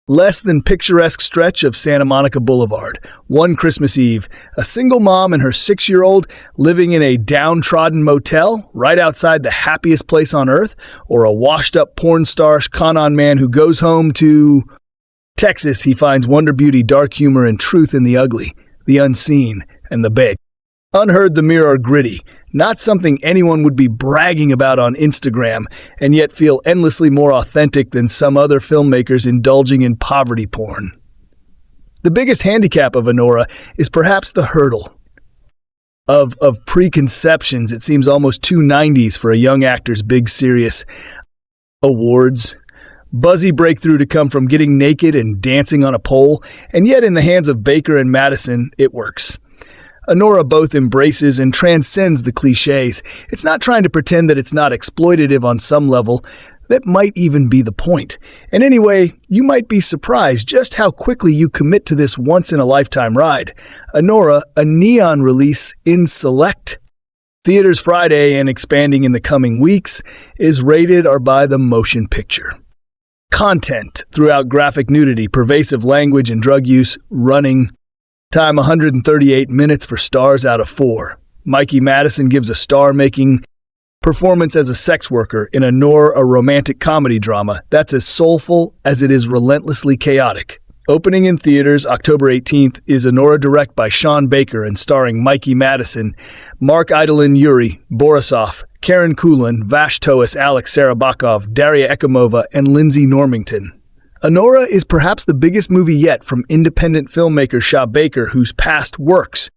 less than picturesque stretch of Santa Monica Boulevard, one Christmas Eve, a single mom and her 6-year-old living in a downtrodden motel right outside the happiest place on earth, or a washed-up porn star con man who goes home to Texas. He finds wonder, beauty, dark humor, and truth in the ugly, the unseen, and the big. Unheard, the mirror are gritty, not something anyone would be bragging about on Instagram, and yet feel endlessly more authentic than some other filmmakers indulging in poverty porn. The biggest handicap of Anora is perhaps the hurdle of preconceptions. It seems almost too 90s for a young actor's big, serious awards. Buzzy breakthrough to come from getting naked and dancing on a pole, and yet in the hands of Baker and Madison, it works. Anora both embraces and transcends the cliches. It's not trying to pretend that it's not exploitative on some level. That might even be the point. And anyway, you might be surprised just how quickly you commit to this once-in-a-lifetime ride. Anora, a neon release in select theaters Friday and expanding in the coming weeks, is rated R by the Motion Picture. Content throughout graphic nudity, pervasive language and drug use, running time 138 minutes for stars out of 4. Mikey Madison gives a star-making performance as a sex worker in Anora, a romantic comedy drama that's as soulful as it is relentlessly chaotic. Opening in theaters October 18th is Anora, direct by Sean Baker and starring Mikey Madison, Mark Eydelshteyn, Yura Borisov, Karen Kulin, Vash Toas, Alex Sarabakov, Daria Ekimova, and Lindsay Normington. Anora is perhaps the biggest movie yet from independent filmmaker Shaw Baker, whose past works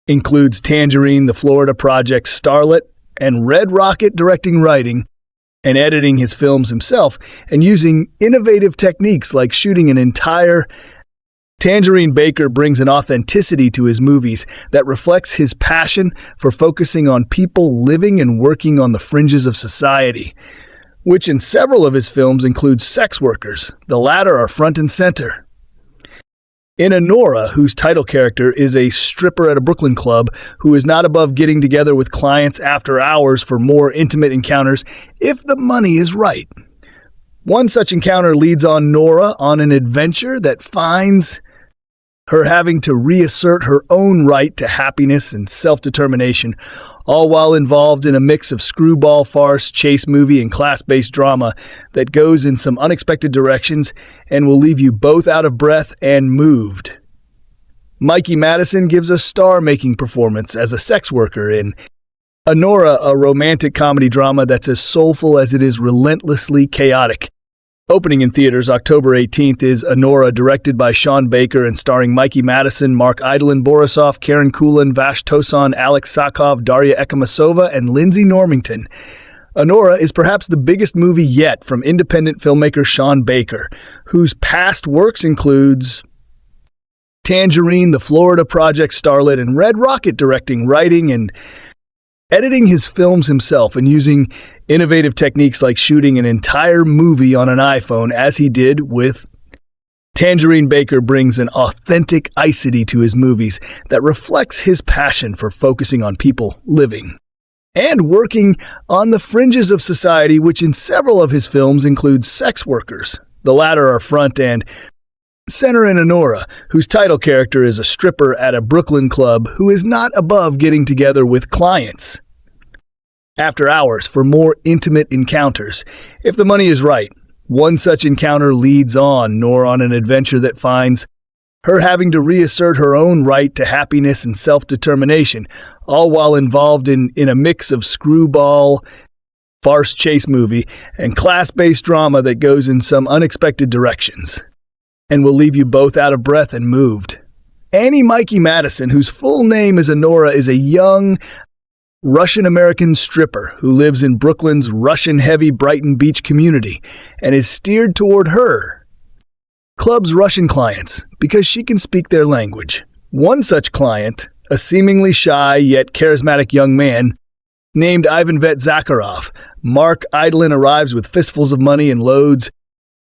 includes Tangerine, The Florida Project, Starlet, and Red Rocket, directing, writing, and editing his films himself, and using innovative techniques like shooting an entire Tangerine Baker brings an authenticity to his movies that reflects his passion for focusing on people living and working on the fringes of society, which in several of his films includes sex workers. The latter are front and center. In Anora, whose title character is a stripper at a Brooklyn club who is not above getting together with clients after hours for more intimate encounters if the money is right. One such encounter leads on Nora on an adventure that finds her having to reassert her own right to happiness and self-determination, all while involved in a mix of screwball farce, chase movie, and class-based drama that goes in some unexpected directions and will leave you both out of breath and moved. Mikey Madison gives a star-making performance as a sex worker in Anora, a romantic comedy drama that's as soulful as it is relentlessly chaotic. Opening in theaters October 18th is Anora, directed by Sean Baker and starring Mikey Madison, Yura Borisov, Karagulian, Vash Tosan, Alex Sakov, Daria Ekamasova, and Lindsay Normington. Anora is perhaps the biggest movie yet from independent filmmaker Sean Baker, whose past works includes Tangerine, the Florida Project starlet, and Red Rocket directing, writing, and editing his films himself and using innovative techniques like shooting an entire movie on an iPhone, as he did with Tangerine. Baker brings an authentic icity to his movies that reflects his passion for focusing on people living and working on the fringes of society, which in several of his films includes sex workers. The latter are front and center in Anora, whose title character is a stripper at a Brooklyn club who is not above getting together with clients after hours for more intimate encounters if the money is right. One such encounter leads on Nora on an adventure that finds her having to reassert her own right to happiness and self-determination, all while involved in a mix of screwball, farce chase movie, and class-based drama that goes in some unexpected directions and will leave you both out of breath and moved. Mikey Madison, whose full name is Anora, is a young Russian-American stripper who lives in Brooklyn's Russian-heavy Brighton Beach community and is steered toward her club's Russian clients because she can speak their language. One such client, a seemingly shy yet charismatic young man named Ivan Zakharov, Mark Eydelshteyn, arrives with fistfuls of money and loads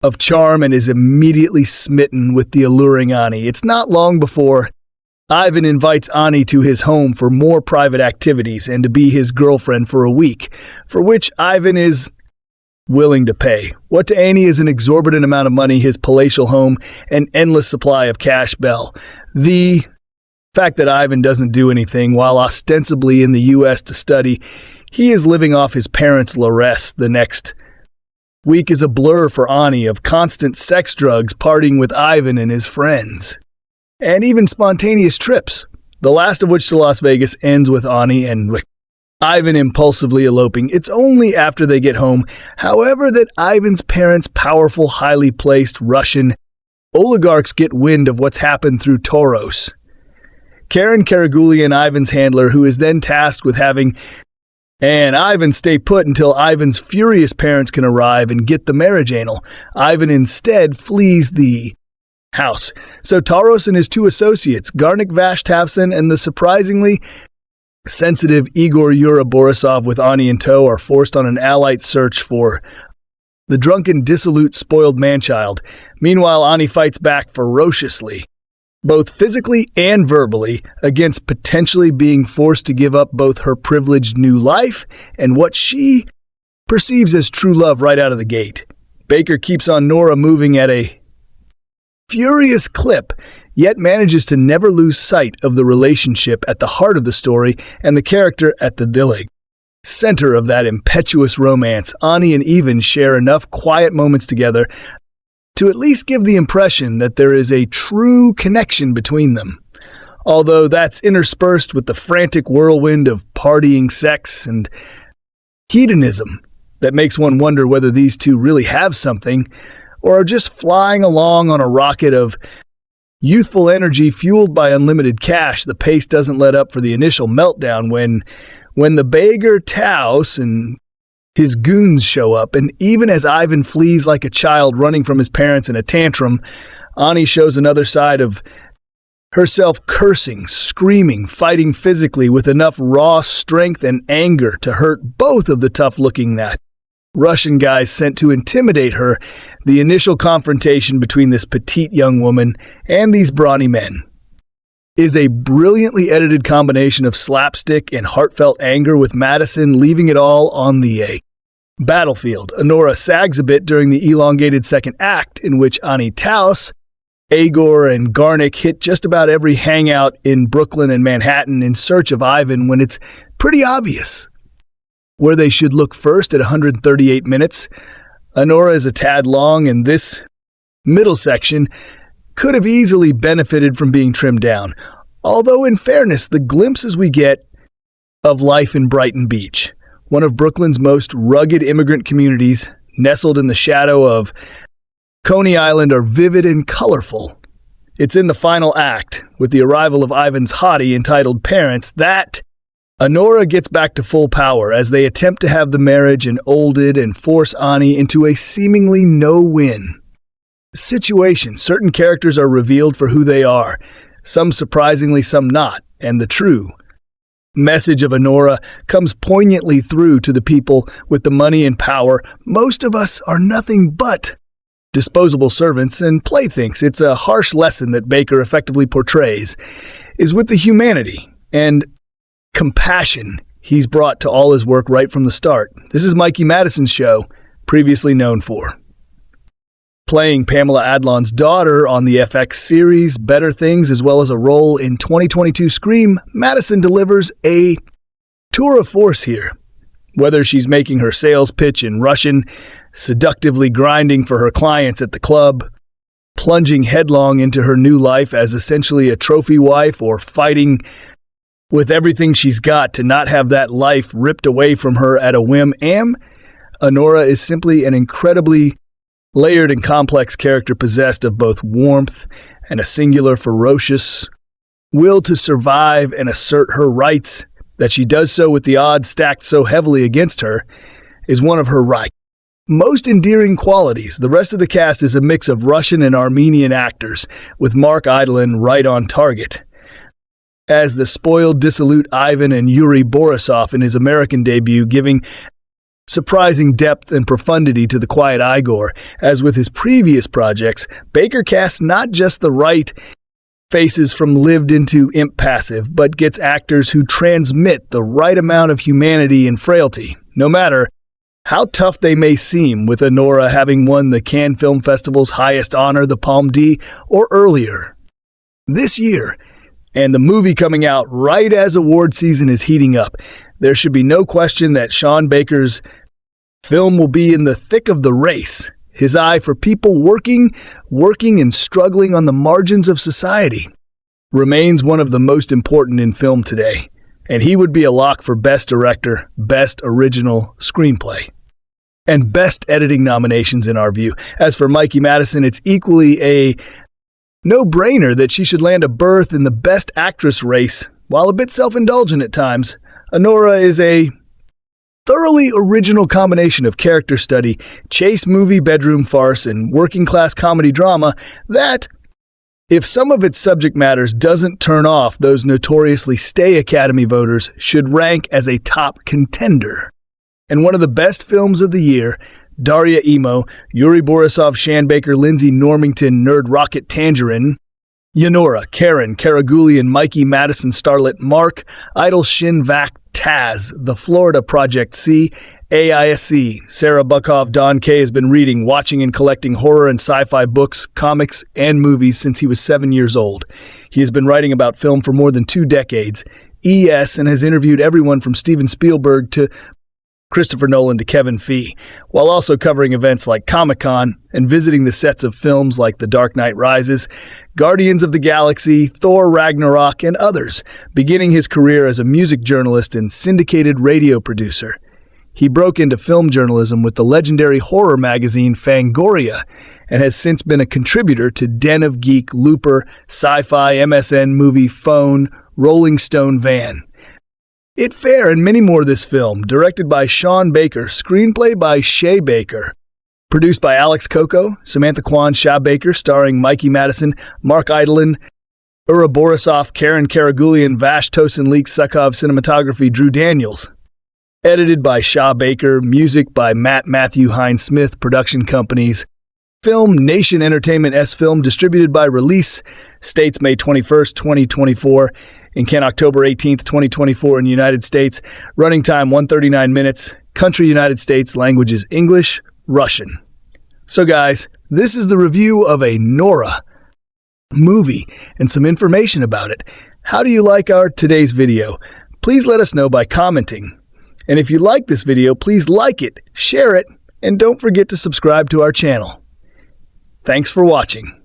of charm and is immediately smitten with the alluring Ani. It's not long before Ivan invites Ani to his home for more private activities and to be his girlfriend for a week, for which Ivan is willing to pay. What to Ani is an exorbitant amount of money, his palatial home, and endless supply of cash bell. The fact that Ivan doesn't do anything while ostensibly in the U.S. to study, he is living off his parents' lares the next week is a blur for Ani of constant sex, drugs, partying with Ivan and his friends, and even spontaneous trips, the last of which to Las Vegas ends with Ani and Ivan impulsively eloping. It's only after they get home, however, that Ivan's parents, powerful, highly placed Russian oligarchs, get wind of what's happened through Toros. Karren, Karagulian, Ivan's handler, who is then tasked with having Ivan stay put until Ivan's furious parents can arrive and get the marriage anal. Ivan instead flees the house. So Taros and his two associates, Garnik Vashtavson and the surprisingly sensitive Yura Borisov with Ani in tow, are forced on an allied search for the drunken, dissolute, spoiled man-child. Meanwhile, Ani fights back ferociously, both physically and verbally, against potentially being forced to give up both her privileged new life and what she perceives as true love right out of the gate. Baker keeps on Nora moving at a furious clip, yet manages to never lose sight of the relationship at the heart of the story and the character at the center of that impetuous romance. Ani and Ivan share enough quiet moments together to at least give the impression that there is a true connection between them, although that's interspersed with the frantic whirlwind of partying, sex, and hedonism that makes one wonder whether these two really have something or are just flying along on a rocket of youthful energy fueled by unlimited cash. The pace doesn't let up for the initial meltdown when the beggar Taos and his goons show up, and even as Ivan flees like a child running from his parents in a tantrum, Ani shows another side of herself, cursing, screaming, fighting physically with enough raw strength and anger to hurt both of the tough-looking Russian guys sent to intimidate her. The initial confrontation between this petite young woman and these brawny men is a brilliantly edited combination of slapstick and heartfelt anger, with Madison leaving it all on the battlefield. Anora sags a bit during the elongated second act, in which Ani Taus, Agor, and Garnick hit just about every hangout in Brooklyn and Manhattan in search of Ivan, when it's pretty obvious where they should look first at 138 minutes. Anora is a tad long, and this middle section could have easily benefited from being trimmed down. Although, in fairness, the glimpses we get of life in Brighton Beach, one of Brooklyn's most rugged immigrant communities, nestled in the shadow of Coney Island, are vivid and colorful. It's in the final act, with the arrival of Ivan's hottie entitled Parents, that Anora gets back to full power as they attempt to have the marriage enfolded and force Ani into a seemingly no-win situation. Certain characters are revealed for who they are, some surprisingly, some not, and the true message of Anora comes poignantly through to the people with the money and power. Most of us are nothing but disposable servants and playthings. It's a harsh lesson that Baker effectively portrays, is with the humanity and compassion he's brought to all his work right from the start. This is Mikey Madison's show, previously known for playing Pamela Adlon's daughter on the FX series Better Things, as well as a role in 2022 Scream. Madison delivers a tour of force here. Whether she's making her sales pitch in Russian, seductively grinding for her clients at the club, plunging headlong into her new life as essentially a trophy wife, or fighting with everything she's got to not have that life ripped away from her at a whim, Anora is simply an incredibly layered and complex character, possessed of both warmth and a singular ferocious will to survive and assert her rights. That she does so with the odds stacked so heavily against her is one of her most endearing qualities. The rest of the cast is a mix of Russian and Armenian actors, with Mark Eydelshteyn right on target as the spoiled, dissolute Ivan, and Yura Borisov in his American debut giving surprising depth and profundity to the quiet Igor. As with his previous projects, Baker casts not just the right faces from lived into impassive, but gets actors who transmit the right amount of humanity and frailty, no matter how tough they may seem, with Anora having won the Cannes Film Festival's highest honor, the Palme d'Or, or earlier this year, and the movie coming out right as award season is heating up. There should be no question that Sean Baker's film will be in the thick of the race. His eye for people working and struggling on the margins of society remains one of the most important in film today, and he would be a lock for Best Director, Best Original Screenplay, and Best Editing nominations in our view. As for Mikey Madison, it's equally a no-brainer that she should land a berth in the Best Actress race. While a bit self-indulgent at times, Anora is a thoroughly original combination of character study, chase movie, bedroom farce, and working-class comedy drama that, if some of its subject matters doesn't turn off those notoriously stay Academy voters, should rank as a top contender. And one of the best films of the year, Daria Emo, Yura Borisov, Shan Baker, Lindsay Normington, Nerd Rocket Tangerine, Anora, Karren, Karagulian, Mikey Madison, starlet Mark, Eydelshteyn, Taz, The Florida Project C, AISC. Sarah Buckhoff, Don K. has been reading, watching, and collecting horror and sci-fi books, comics, and movies since he was 7 years old. He has been writing about film for more than 2 decades, and has interviewed everyone from Steven Spielberg to Christopher Nolan to Kevin Feige, while also covering events like Comic-Con and visiting the sets of films like The Dark Knight Rises, Guardians of the Galaxy, Thor Ragnarok, and others, beginning his career as a music journalist and syndicated radio producer. He broke into film journalism with the legendary horror magazine Fangoria, and has since been a contributor to Den of Geek, Looper, Sci-Fi, MSN Movie, Phone, Rolling Stone, Van, It Fair, and many more. This film, directed by Sean Baker, screenplay by Shay Baker, Produced by Alex Coco, Samantha Quan, Shaw Baker, starring Mikey Madison, Mark Eydelshteyn, Yura Borisov, Karren, Karagulian, Vash Tosin, Leek, Sukhov, cinematography, Drew Daniels. Edited by Shaw Baker, music by Matthew Hines Smith, production companies. FilmNation Entertainment S Film, distributed by Release, States May 21st, 2024, in Canada October 18th, 2024 in the United States. Running time 139 minutes, country United States, languages English, Russian. So guys, this is the review of Anora movie and some information about it. How do you like our today's video? Please let us know by commenting. And if you like this video, please like it, share it, and don't forget to subscribe to our channel. Thanks for watching.